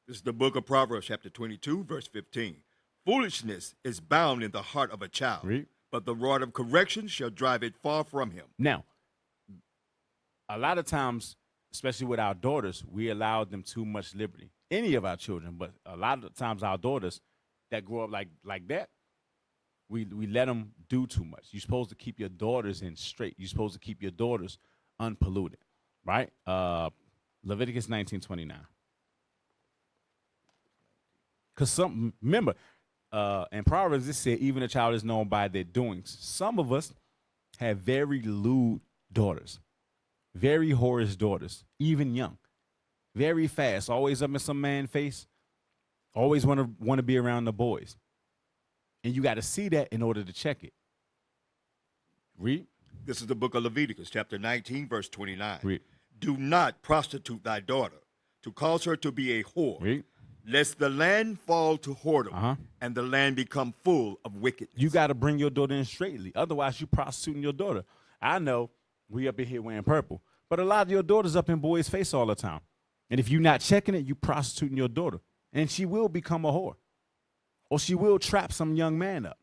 This is the book of Proverbs, chapter 22, verse 15. Foolishness is bound in the heart of a child, Read. but the rod of correction shall drive it far from him. Now, a lot of times, especially with our daughters, we allow them too much liberty. Any of our children, but a lot of times our daughters that grow up like that, we let them do too much. You're supposed to keep your daughters in straight. You're supposed to keep your daughters unpolluted, right? Leviticus 19:29. Because remember, in Proverbs it said, even a child is known by their doings. Some of us have very lewd daughters, very whorish daughters, even young, very fast, always up in some man's face, always want to be around the boys. And you got to see that in order to check it. Read. This is the book of Leviticus, chapter 19, verse 29. Read. Do not prostitute thy daughter, to cause her to be a whore, Read. lest the land fall to whoredom, and the land become full of wickedness. You got to bring your daughter in straightly. Otherwise, you prostituting your daughter. I know we up in here wearing purple, but a lot of your daughters up in boys' face all the time. And if you're not checking it, you prostituting your daughter. And she will become a whore. Or she will trap some young man up.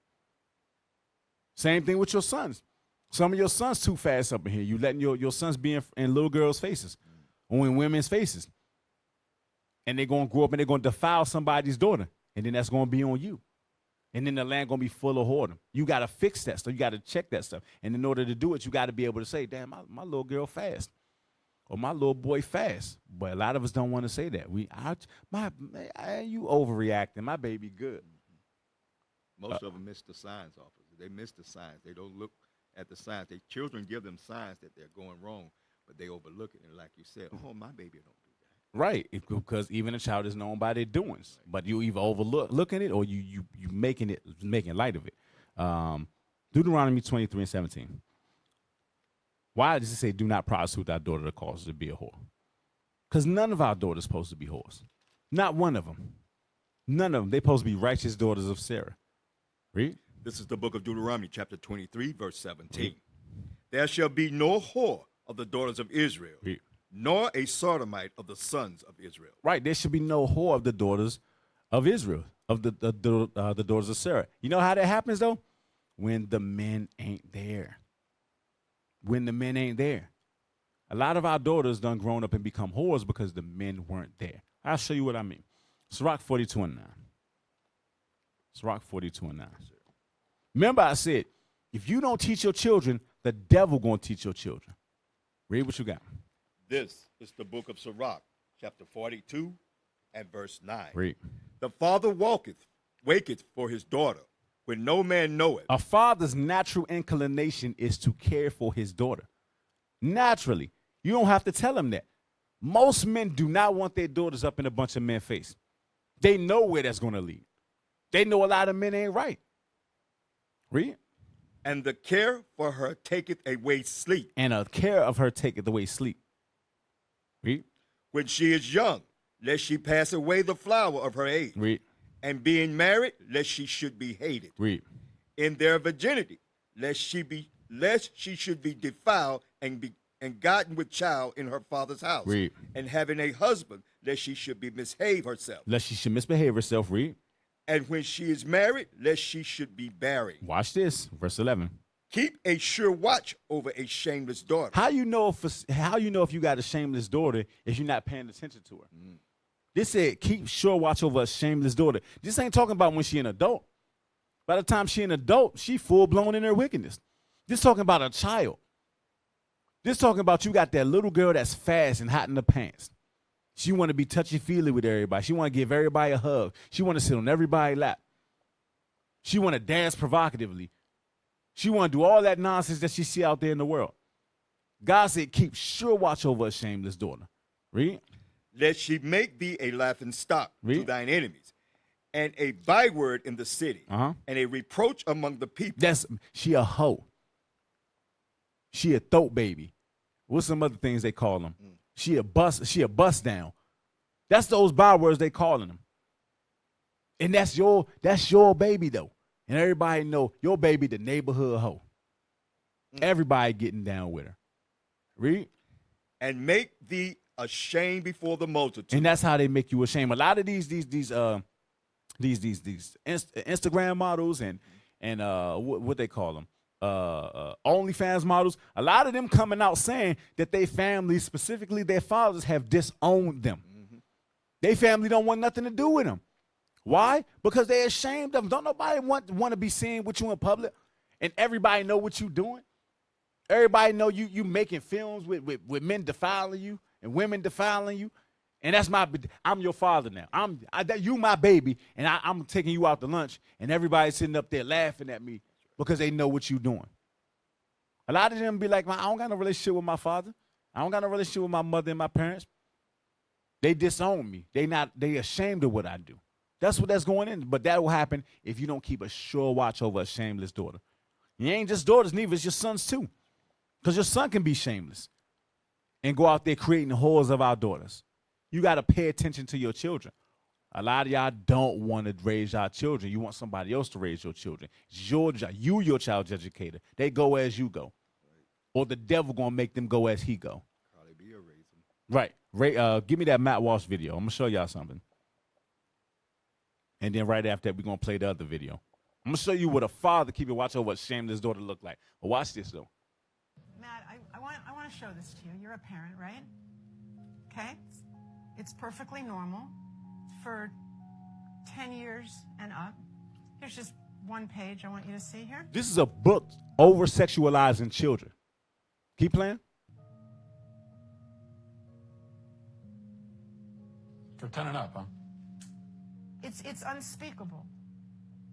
Same thing with your sons. Some of your sons too fast up in here. You letting your sons be in little girls' faces or in women's faces. And they're going to grow up and they're going to defile somebody's daughter. And then that's going to be on you. And then the land going to be full of whoredom. You got to fix that stuff. You got to check that stuff. And in order to do it, you got to be able to say, damn, my little girl fast. Or my little boy fast. But a lot of us don't want to say that. You overreacting. My baby good. Most of them miss the signs, officer. They miss the signs. They don't look at the signs. Their children give them signs that they're going wrong, but they overlook it. And like you said, oh, my baby don't do that. Right, because even a child is known by their doings. But you either overlooking it or you making light of it. Deuteronomy 23 and 17. Why does it say, do not prostitute thy daughter to cause her to be a whore? Because none of our daughters are supposed to be whores. Not one of them. None of them. They're supposed to be righteous daughters of Sarah. Read. This is the book of Deuteronomy, chapter 23, verse 17. There shall be no whore of the daughters of Israel, nor a sodomite of the sons of Israel. Right. There should be no whore of the daughters of Israel, of the daughters of Sarah. You know how that happens, though? When the men ain't there. When the men ain't there. A lot of our daughters done grown up and become whores because the men weren't there. I'll show you what I mean. Sirach 42 and 9. Sirach 42 and 9. Remember I said, if you don't teach your children, the devil going to teach your children. Read what you got. This is the book of Sirach, chapter 42 and verse 9. Read. The father waketh for his daughter, when no man knoweth. A father's natural inclination is to care for his daughter. Naturally. You don't have to tell him that. Most men do not want their daughters up in a bunch of men's face. They know where that's going to lead. They know a lot of men ain't right. Read. And the care for her taketh away sleep. And a care of her taketh away sleep. Read. When she is young, lest she pass away the flower of her age. Read. And being married, lest she should be hated. Read. In their virginity, lest she should be defiled and gotten with child in her father's house. Read. And having a husband, lest she should misbehave herself. Lest she should misbehave herself. Read. And when she is married, lest she should be barren. Watch this. Verse 11. Keep a sure watch over a shameless daughter. How you know if you got a shameless daughter if you're not paying attention to her? This said, keep sure watch over a shameless daughter. This ain't talking about when she an adult. By the time she an adult, she full blown in her wickedness. This talking about a child. This talking about you got that little girl that's fast and hot in the pants. She want to be touchy-feely with everybody. She want to give everybody a hug. She want to sit on everybody's lap. She want to dance provocatively. She want to do all that nonsense that she see out there in the world. God said, keep sure watch over a shameless daughter. Read. Lest she make thee a laughing stock to Read. thine enemies, and a byword in the city, and a reproach among the people. She a hoe. She a throat baby. What's some other things they call them? She a bust down. That's those bywords they calling them. And that's your baby though. And everybody know your baby the neighborhood hoe. Everybody getting down with her. Read. And make thee ashamed before the multitude. And that's how they make you ashamed. A lot of these Instagram models and what they call them, OnlyFans models. A lot of them coming out saying that they families, specifically their fathers, have disowned them. They family don't want nothing to do with them. Why? Because they're ashamed of them. Don't nobody want to be seen with you in public, and everybody know what you doing. Everybody know you making films with men defiling you and women defiling you, and I'm your father now. You my baby, and I'm taking you out to lunch, and everybody's sitting up there laughing at me because they know what you doing. A lot of them be like, I don't got no relationship with my father. I don't got no relationship with my mother and my parents. They disown me. They ashamed of what I do. That's what that's going in. But that will happen if you don't keep a sure watch over a shameless daughter. You ain't just daughters, neither. It's your sons too. Because your son can be shameless and go out there creating whores of our daughters. You got to pay attention to your children. A lot of y'all don't want to raise your children. You want somebody else to raise your children. It's your job. You your child's educator. They go as you go. Or the devil going to make them go as he go. Probably be a raisin. Right. Give me that Matt Walsh video. I'm going to show y'all something. And then right after that, we're going to play the other video. I'm going to show you what a father keeping watch over what shameless daughter look like. But watch this, though. Matt, I want to show this to you. You're a parent, right? Okay? It's perfectly normal for 10 years and up. Here's just one page I want you to see here. This is a book over-sexualizing children. Keep playing. For 10 and up, huh? It's unspeakable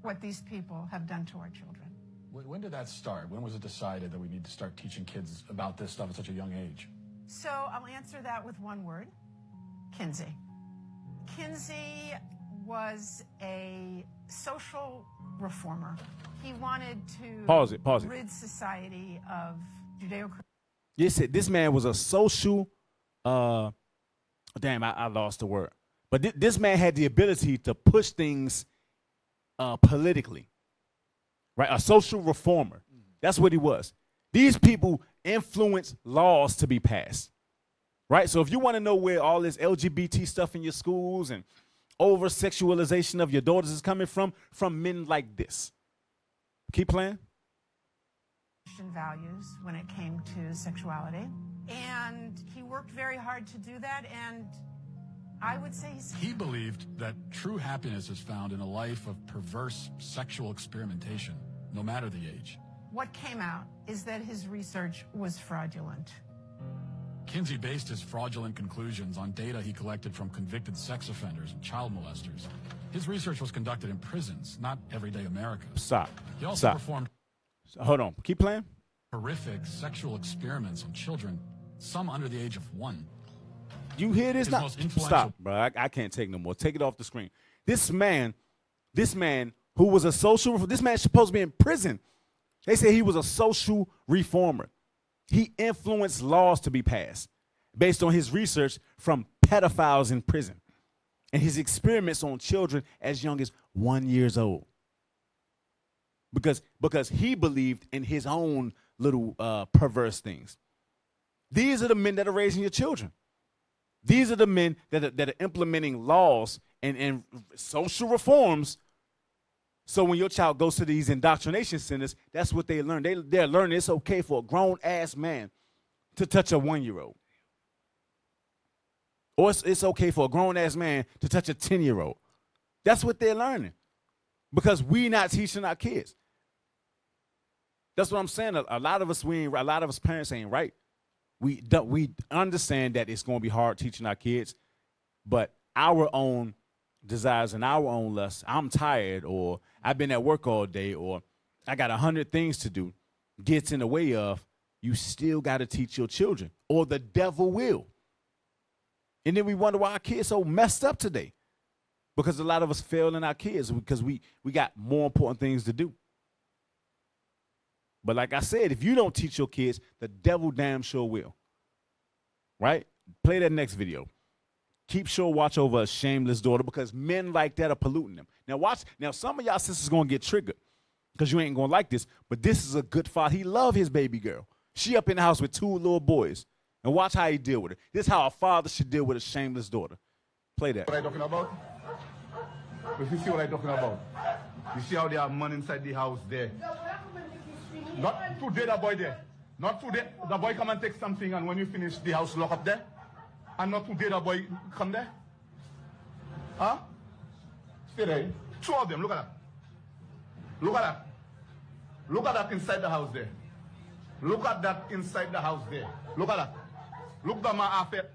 what these people have done to our children. When did that start? When was it decided that we need to start teaching kids about this stuff at such a young age? So I'll answer that with one word: Kinsey. Kinsey was a social reformer. He wanted to Pause it. rid society of Judeo-Christian. This man was a social, I lost the word. But this man had the ability to push things politically, right? A social reformer. That's what he was. These people influence laws to be passed, right? So if you want to know where all this LGBT stuff in your schools and over-sexualization of your daughters is coming from men like this. Keep playing. Values when it came to sexuality. And he worked very hard to do that, and I would say he believed that true happiness is found in a life of perverse sexual experimentation, no matter the age. What came out is that his research was fraudulent. Kinsey based his fraudulent conclusions on data he collected from convicted sex offenders and child molesters. His research was conducted in prisons, not everyday America. Stop. He also performed Hold on. Keep playing. horrific sexual experiments on children, some under the age of 1. You hear this? His Now? most influential- Stop, bro. I can't take no more. Take it off the screen. This man who was a social, this man's supposed to be in prison. They say he was a social reformer. He influenced laws to be passed based on his research from pedophiles in prison and his experiments on children as young as 1 year old. Because he believed in his own little perverse things. These are the men that are raising your children. These are the men that are implementing laws and social reforms So when your child goes to these indoctrination centers, that's what they learn. They're learning it's okay for a grown-ass man to touch a 1-year-old. Or it's okay for a grown-ass man to touch a 10-year-old. That's what they're learning. Because we not teaching our kids. That's what I'm saying. A lot of us parents ain't right. We understand that it's going to be hard teaching our kids, but our own desires and our own lusts, I'm tired, or I've been at work all day, or I got 100 things to do, gets in the way of, you still got to teach your children, or the devil will. And then we wonder why our kids so messed up today. Because a lot of us fail in our kids because we got more important things to do. But like I said, if you don't teach your kids, the devil damn sure will. Right? Play that next video. Keep sure watch over a shameless daughter because men like that are polluting them. Now watch. Now some of y'all sisters going to get triggered because you ain't going to like this. But this is a good father. He love his baby girl. She up in the house with 2 little boys. And watch how he deal with her. This is how a father should deal with a shameless daughter. Play that. What I'm talking about? If you see what I'm talking about, you see how they have money inside the house there. Not today, the boy there. Not today, the boy come and take something, and when you finish, the house lock up there. And not today, the boy come there. Huh? Stay there. 2 of them. Look at that. Look at that. Look at that inside the house there. Look at that inside the house there. Look at that. Look at my affair.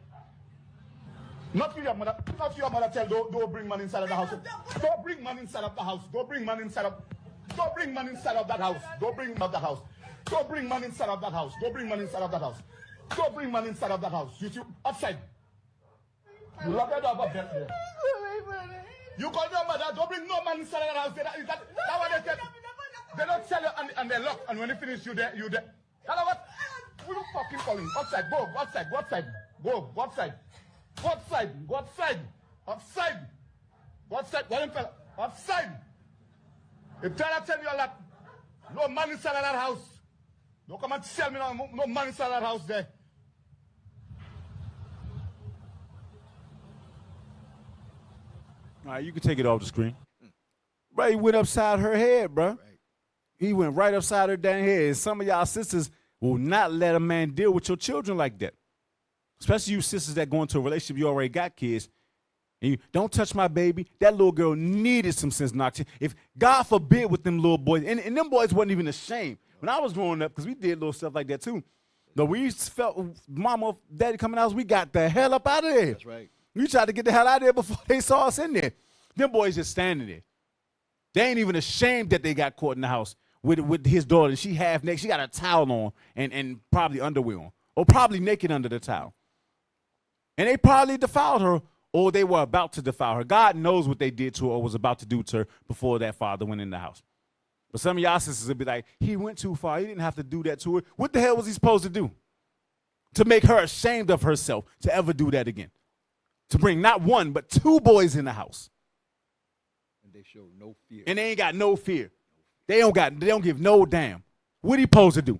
Not for your mother. Not for your mother. Tell don't bring man inside of the house. Don't bring man inside of the house. Don't bring man inside of. Don't bring man inside of that house. Don't bring man of the house. Don't bring man inside of that house. Don't bring man inside of that house. Don't bring man inside of that house. You two outside. Look at that up there. You call your mother. Don't bring no man inside of that house. That what they tell. They don't tell you and they lock. And when you finish, you there. Hello what? Who you fucking calling? Outside. Go outside. Go outside. Go outside. Go outside. Go outside. Outside. Go outside. Go outside. Outside. If I tell you all that, no man inside of that house. Don't come and tell me no man inside of that house there. All right, you can take it off the screen. Bro, he went upside her head, bro. He went right upside her damn head. And some of y'all sisters will not let a man deal with your children like that. Especially you sisters that go into a relationship, you already got kids. And you, don't touch my baby. That little girl needed some sense knocked. If God forbid with them little boys, and them boys wasn't even ashamed. When I was growing up, because we did little stuff like that too. But we felt mama, daddy coming out, we got the hell up out of there. That's right. We tried to get the hell out of there before they saw us in there. Them boys just standing there. They ain't even ashamed that they got caught in the house with his daughter. She half naked. She got a towel on and probably underwear on. Or probably naked under the towel. And they probably defiled her, or they were about to defile her. God knows what they did to her or was about to do to her before that father went in the house. But some of y'all sisters would be like, he went too far. He didn't have to do that to her. What the hell was he supposed to do? To make her ashamed of herself to ever do that again. To bring not 1, but 2 boys in the house. And they show no fear. And they ain't got no fear. They don't give no damn. What he supposed to do?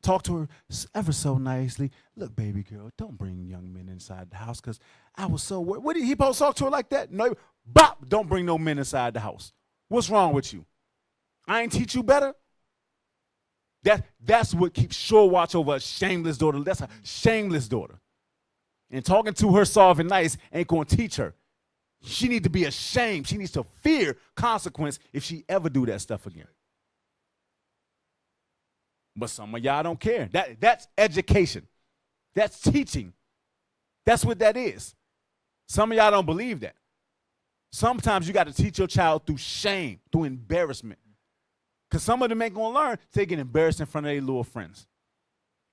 Talk to her ever so nicely. Look, baby girl, don't bring young men inside the house because I was so worried. What did he supposed to talk to her like that? No, bop, don't bring no men inside the house. What's wrong with you? I ain't teach you better? That's what keeps sure watch over a shameless daughter. That's a shameless daughter. And talking to her soft and nice ain't going to teach her. She needs to be ashamed. She needs to fear consequence if she ever do that stuff again. But some of y'all don't care. That's education. That's teaching. That's what that is. Some of y'all don't believe that. Sometimes you got to teach your child through shame, through embarrassment. Because some of them ain't going to learn till they get embarrassed in front of their little friends.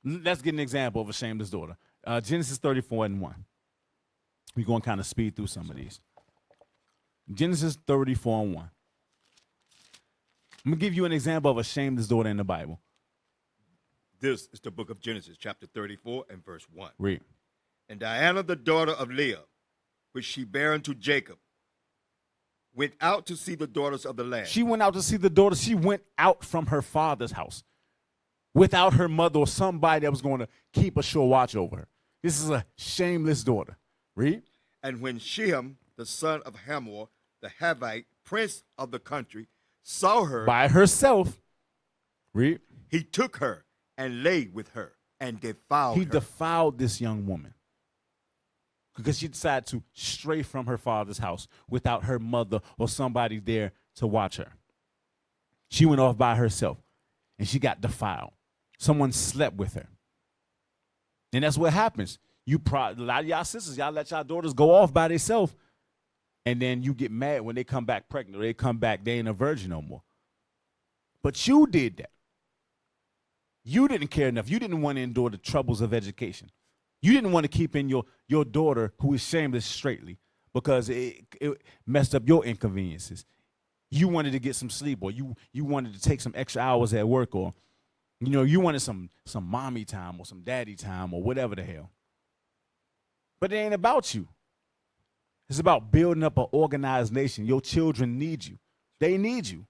Let's get an example of a shameless daughter. Genesis 34:1. We're going to kind of speed through some of these. Genesis 34:1. I'm going to give you an example of a shameless daughter in the Bible. This is the book of Genesis, chapter 34 and verse 1. Read. And Diana, the daughter of Leah, which she bare unto Jacob, went out to see the daughters of the land. She went out to see the daughters. She went out from her father's house without her mother or somebody that was going to keep a sure watch over her. This is a shameless daughter. Read. And when Shem, the son of Hamor, the Havite, prince of the country, saw her by herself, read, he took her and lay with her and defiled he her. defiled this young woman because she decided to stray from her father's house without her mother or somebody there to watch her. She went off by herself and she got defiled. Someone slept with her. And that's what happens. A lot of y'all sisters, y'all let y'all daughters go off by themselves, and then you get mad when they come back pregnant or they come back, they ain't a virgin no more. But you did that. You didn't care enough. You didn't want to endure the troubles of education. You didn't want to keep in your daughter who is shameless straightly because it messed up your inconveniences. You wanted to get some sleep, or you wanted to take some extra hours at work, or you wanted some mommy time or some daddy time or whatever the hell. But it ain't about you. It's about building up an organized nation. Your children need you. They need you.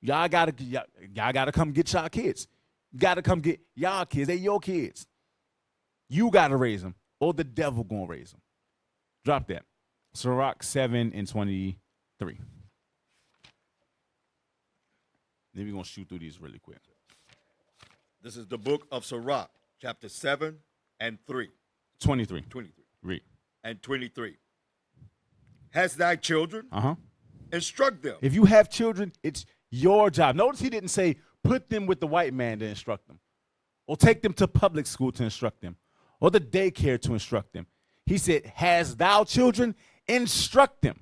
Y'all gotta come get y'all kids. You gotta come get y'all kids. They your kids. You gotta raise them, or the devil gonna raise them. Drop that. Sirach 7:23. Then we're gonna shoot through these really quick. This is the book of Sirach, chapter 7 and 3. 23. 23. Read. And 23. Has thy children? Instruct them. If you have children, it's your job. Notice he didn't say put them with the white man to instruct them, or take them to public school to instruct them, or the daycare to instruct them. He said, has thou children? Instruct them.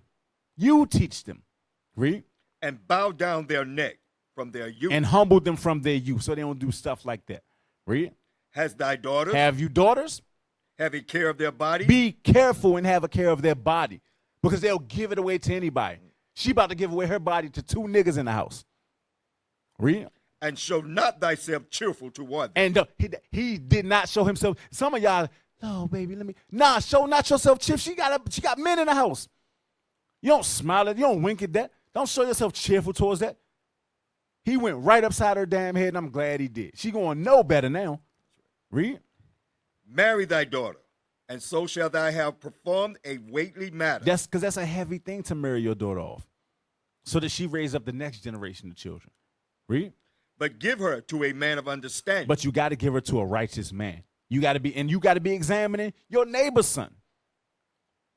You teach them. Read. And bow down their neck from their youth. And humble them from their youth so they don't do stuff like that. Read. Has thy daughters? Have you daughters? Have a care of their body? Be careful and have a care of their body, because they'll give it away to anybody. She about to give away her body to 2 niggas in the house. Read. And show not thyself cheerful toward them. And he did not show himself. Some of y'all, oh baby, show not yourself cheerful. She got men in the house. You don't smile at, you don't wink at that. Don't show yourself cheerful towards that. He went right upside her damn head, and I'm glad he did. She gonna know better now. Read. Marry thy daughter, and so shall thou have performed a weighty matter. That's because that's a heavy thing to marry your daughter off, so that she raise up the next generation of children. Read. But give her to a man of understanding. But you got to give her to a righteous man. You got to be examining your neighbor's son.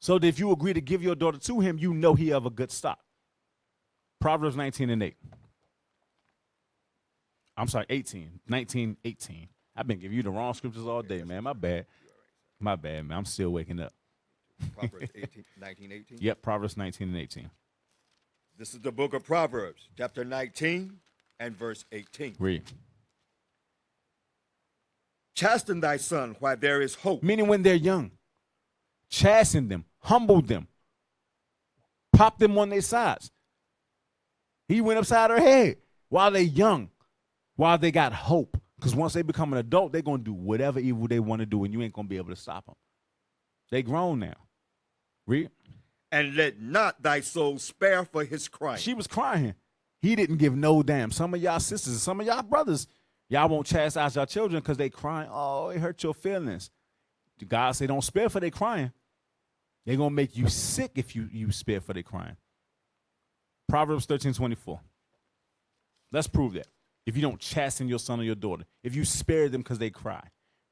So that if you agree to give your daughter to him, you know he of a good stock. Proverbs 19:8. I'm sorry, 18. 19:18. I've been giving you the wrong scriptures all day, man. My bad. My bad, man. I'm still waking up. Proverbs 19:18. Yep, Proverbs 19 and 18. This is the book of Proverbs, chapter 19 and verse 18. Read. Chasten thy son while there is hope. Meaning when they're young. Chasten them. Humble them. Pop them on their sides. He went upside her head while they're young, while they got hope. Because once they become an adult, they're going to do whatever evil they want to do, and you ain't going to be able to stop them. They grown now. Read. And let not thy soul spare for his crying. She was crying. He didn't give no damn. Some of y'all sisters and some of y'all brothers, y'all won't chastise y'all children because they crying. Oh, it hurt your feelings. God say don't spare for they crying. They're going to make you sick if you spare for they crying. Proverbs 13:24. Let's prove that. If you don't chasten your son or your daughter, if you spare them because they cry.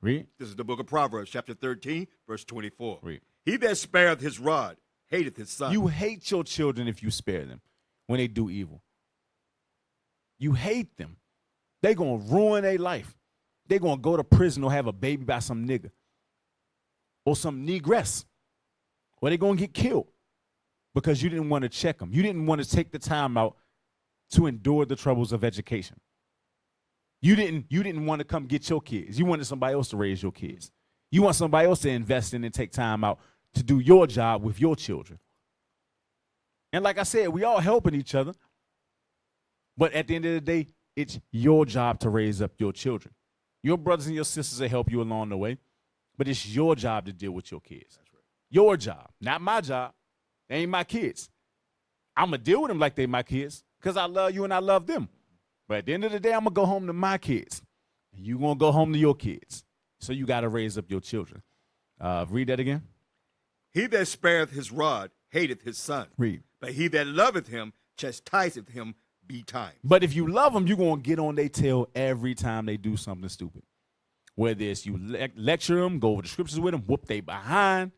Read. This is the book of Proverbs, chapter 13, verse 24. Read. He that spareth his rod hateth his son. You hate your children if you spare them when they do evil. You hate them. They're going to ruin their life. They're going to go to prison or have a baby by some nigga or some negress, or they're going to get killed because you didn't want to check them. You didn't want to take the time out to endure the troubles of education. You didn't want to come get your kids. You wanted somebody else to raise your kids. You want somebody else to invest in and take time out to do your job with your children. And like I said, we all helping each other. But at the end of the day, it's your job to raise up your children. Your brothers and your sisters will help you along the way, but it's your job to deal with your kids. That's right. Your job, not my job. They ain't my kids. I'm going to deal with them like they my kids because I love you and I love them. But at the end of the day, I'm going to go home to my kids. And you're going to go home to your kids. So you got to raise up your children. Read that again. He that spareth his rod hateth his son. Read. But he that loveth him chastiseth him be times. But if you love them, you're going to get on their tail every time they do something stupid. Whether it's you lecture them, go over the scriptures with them, whoop they behind,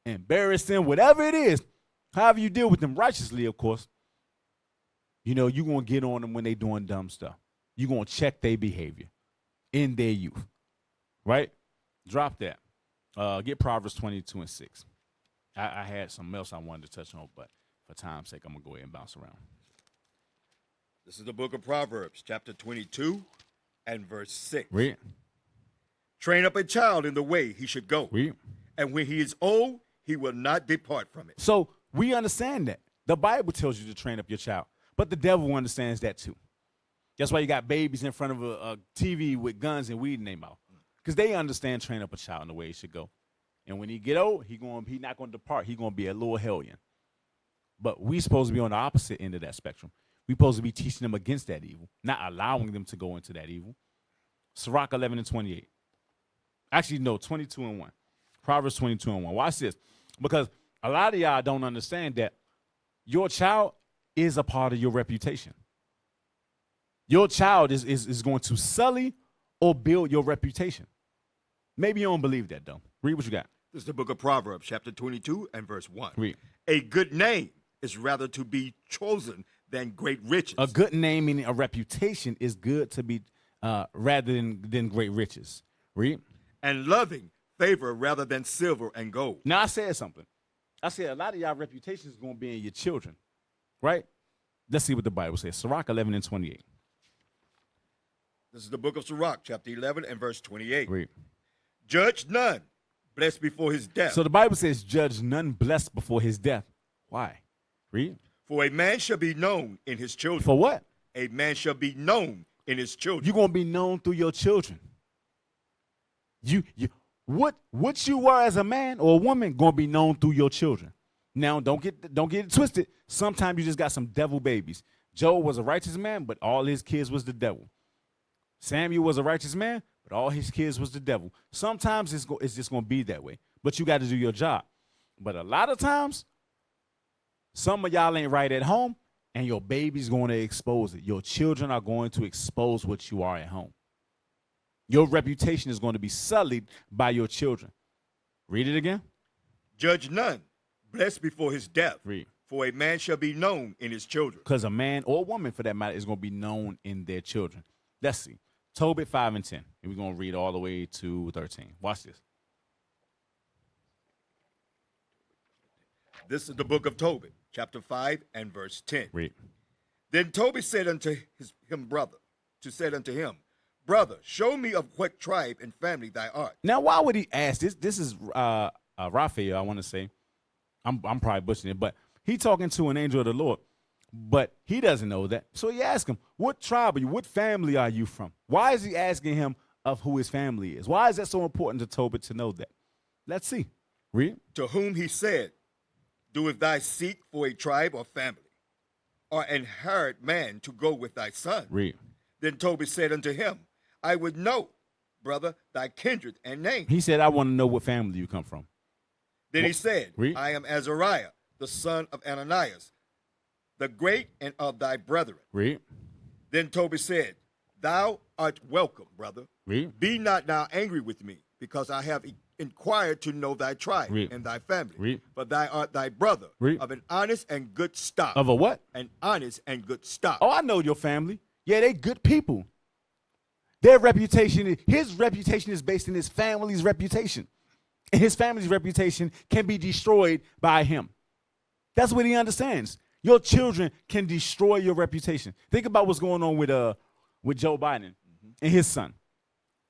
embarrass them, whatever it is, however you deal with them righteously, of course, you know, you're going to get on them when they doing dumb stuff. You're going to check their behavior in their youth, right? Drop that. Get Proverbs 22:6. I had something else I wanted to touch on, but for time's sake, I'm going to go ahead and bounce around. This is the book of Proverbs, chapter 22 and verse 6. Read. Train up a child in the way he should go. Read. And when he is old, he will not depart from it. So we understand that. The Bible tells you to train up your child, but the devil understands that too. That's why you got babies in front of a TV with guns and weed in their mouth, because they understand train up a child in the way he should go. And when he get old, he not going to depart. He's going to be a little hellion. But we supposed to be on the opposite end of that spectrum. We supposed to be teaching them against that evil, not allowing them to go into that evil. Sirach 11:28. Actually, no, 22:1. Proverbs 22:1. Watch this. Because a lot of y'all don't understand that your child is a part of your reputation. Your child is going to sully or build your reputation. Maybe you don't believe that, though. Read what you got. This is the book of Proverbs, chapter 22 and verse 1. Read. A good name is rather to be chosen than great riches. A good name, meaning a reputation, is good to be rather than great riches. Read. And loving favor rather than silver and gold. Now, I said something. I said a lot of y'all reputations is going to be in your children, right? Let's see what the Bible says. Sirach 11:28. This is the book of Sirach, chapter 11 and verse 28. Read. Judge none, blessed before his death. So the Bible says, judge none blessed before his death. Why? Read. For a man shall be known in his children. For what? A man shall be known in his children. You're going to be known through your children. What you were as a man or a woman going to be known through your children. Now, don't get it twisted. Sometimes you just got some devil babies. Job was a righteous man, but all his kids was the devil. Samuel was a righteous man, but all his kids was the devil. Sometimes it's just going to be that way, but you got to do your job. But a lot of times, some of y'all ain't right at home, and your baby's going to expose it. Your children are going to expose what you are at home. Your reputation is going to be sullied by your children. Read it again. Judge none, blessed before his death. Read. For a man shall be known in his children. Because a man or a woman, for that matter, is going to be known in their children. Let's see. Tobit 5 and 10. And we're going to read all the way to 13. Watch this. This is the book of Tobit, chapter 5 and verse 10. Read. Then Tobit said unto him, Brother, show me of what tribe and family thou art. Now, why would he ask this? This is Raphael, I want to say. I'm probably butchering it, but he talking to an angel of the Lord. But he doesn't know that. So he asked him, what tribe are you? What family are you from? Why is he asking him of who his family is? Why is that so important to Tobit to know that? Let's see. Read. To whom he said, Doeth thy seek for a tribe or family, or an hired man to go with thy son? Read. Then Tobit said unto him, I would know, brother, thy kindred and name. He said, I want to know what family you come from. Then he said, Read. I am Azariah, the son of Ananias, the great and of thy brethren. Read. Then Tobit said, Thou art welcome, brother. Read. Be not now angry with me, because I have inquired to know thy tribe Read. and thy family. Read. But thou art thy brother Read. of an honest and good stock. Of a what? An honest and good stock. Oh, I know your family. Yeah, they good people. Their reputation, his reputation is based in his family's reputation. And his family's reputation can be destroyed by him. That's what he understands. Your children can destroy your reputation. Think about what's going on with Joe Biden and his son.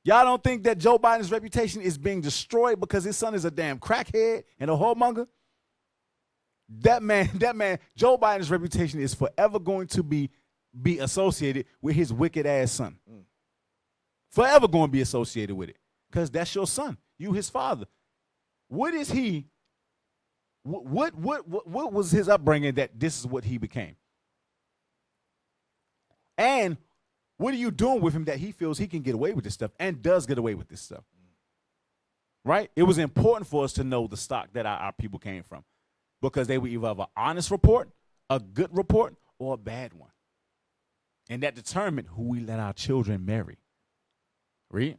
Y'all don't think that Joe Biden's reputation is being destroyed because his son is a damn crackhead and a whoremonger? That man, Joe Biden's reputation is forever going to be associated with his wicked ass son. Forever going to be associated with it because that's your son. You his father. What is he? What was his upbringing that this is what he became? And what are you doing with him that he feels he can get away with this stuff and does get away with this stuff? Right? It was important for us to know the stock that our people came from because they would either have an honest report, a good report, or a bad one. And that determine who we let our children marry. Read.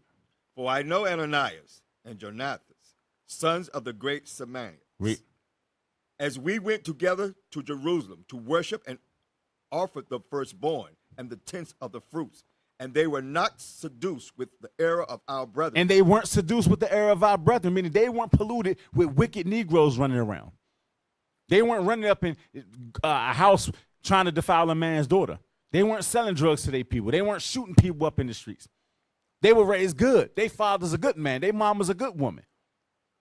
For I know Ananias and Jonathas, sons of the great Samaritan. Read. As we went together to Jerusalem to worship and offered the firstborn and the tenth of the fruits, and they were not seduced with the error of our brethren. And they weren't seduced with the error of our brethren, meaning they weren't polluted with wicked Negroes running around. They weren't running up in a house trying to defile a man's daughter. They weren't selling drugs to their people. They weren't shooting people up in the streets. They were raised good. Their father's a good man. Their mom was a good woman.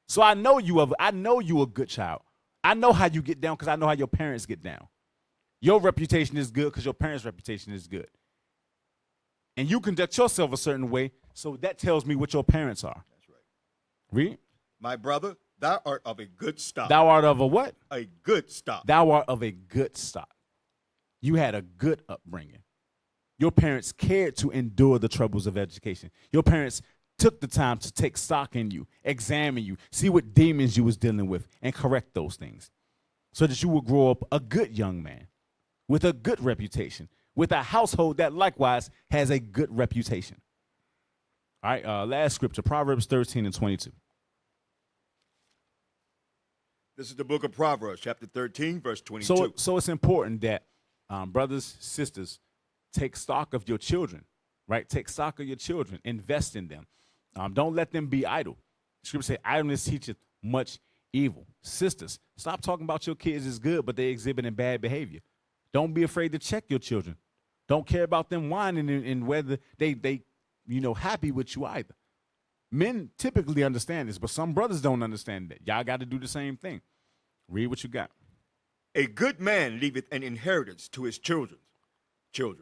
So I know you a good child. I know how you get down because I know how your parents get down. Your reputation is good because your parents' reputation is good. And you conduct yourself a certain way, so that tells me what your parents are. That's right. Read. My brother, thou art of a good stock. Thou art of a what? A good stock. Thou art of a good stock. You had a good upbringing. Your parents cared to endure the troubles of education. Your parents took the time to take stock in you, examine you, see what demons you was dealing with, and correct those things so that you would grow up a good young man with a good reputation, with a household that likewise has a good reputation. All right, last scripture, Proverbs 13 and 22. This is the book of Proverbs, chapter 13, verse 22. So it's important that brothers, sisters, take stock of your children, right? Take stock of your children. Invest in them. Don't let them be idle. Scripture say idleness teacheth much evil. Sisters, stop talking about your kids is good, but they exhibiting bad behavior. Don't be afraid to check your children. Don't care about them whining and whether they happy with you either. Men typically understand this, but some brothers don't understand that. Y'all got to do the same thing. Read what you got. A good man leaveth an inheritance to his children. So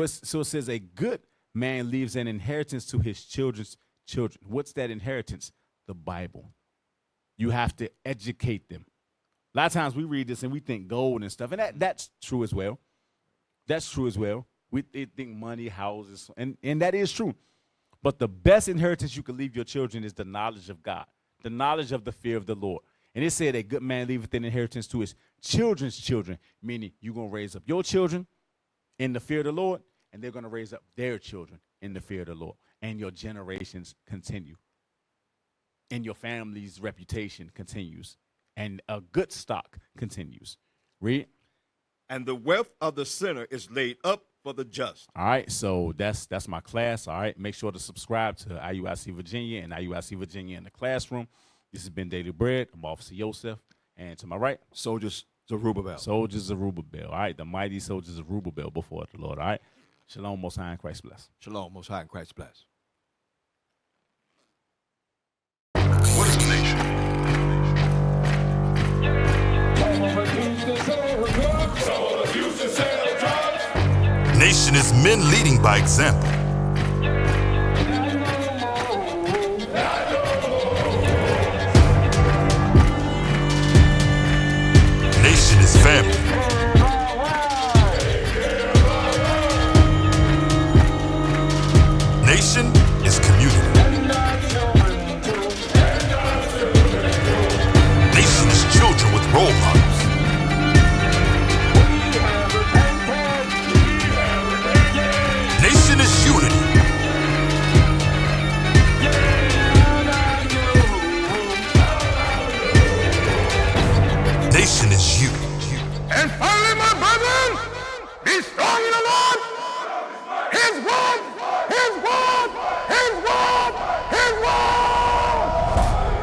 it says a good man leaves an inheritance to his children's children. What's that inheritance? The Bible. You have to educate them. A lot of times we read this and we think gold and stuff, and that's true as well. That's true as well. We think money, houses, and that is true. But the best inheritance you can leave your children is the knowledge of God, the knowledge of the fear of the Lord. And it said a good man leaveth an inheritance to his children's children, meaning you're going to raise up your children in the fear of the Lord, and they're going to raise up their children in the fear of the Lord. And your generations continue. And your family's reputation continues. And a good stock continues. Read. And the wealth of the sinner is laid up for the just. All right, so that's my class. All right, make sure to subscribe to IUIC Virginia and IUIC Virginia in the Classroom. This has been Daily Bread. I'm Officer Yosef. And to my right, Soldiers Zerubbabel. Soldiers Zerubbabel. All right, the mighty soldiers of Zerubbabel before the Lord. All right, Shalom, Most High, and Christ bless. Shalom, Most High, and Christ bless. What is a nation? Nation is men leading by example. Nation is family. Nation is community. Nation is children with role models. Nation is unity. Nation is you. And finally, my brethren, be strong.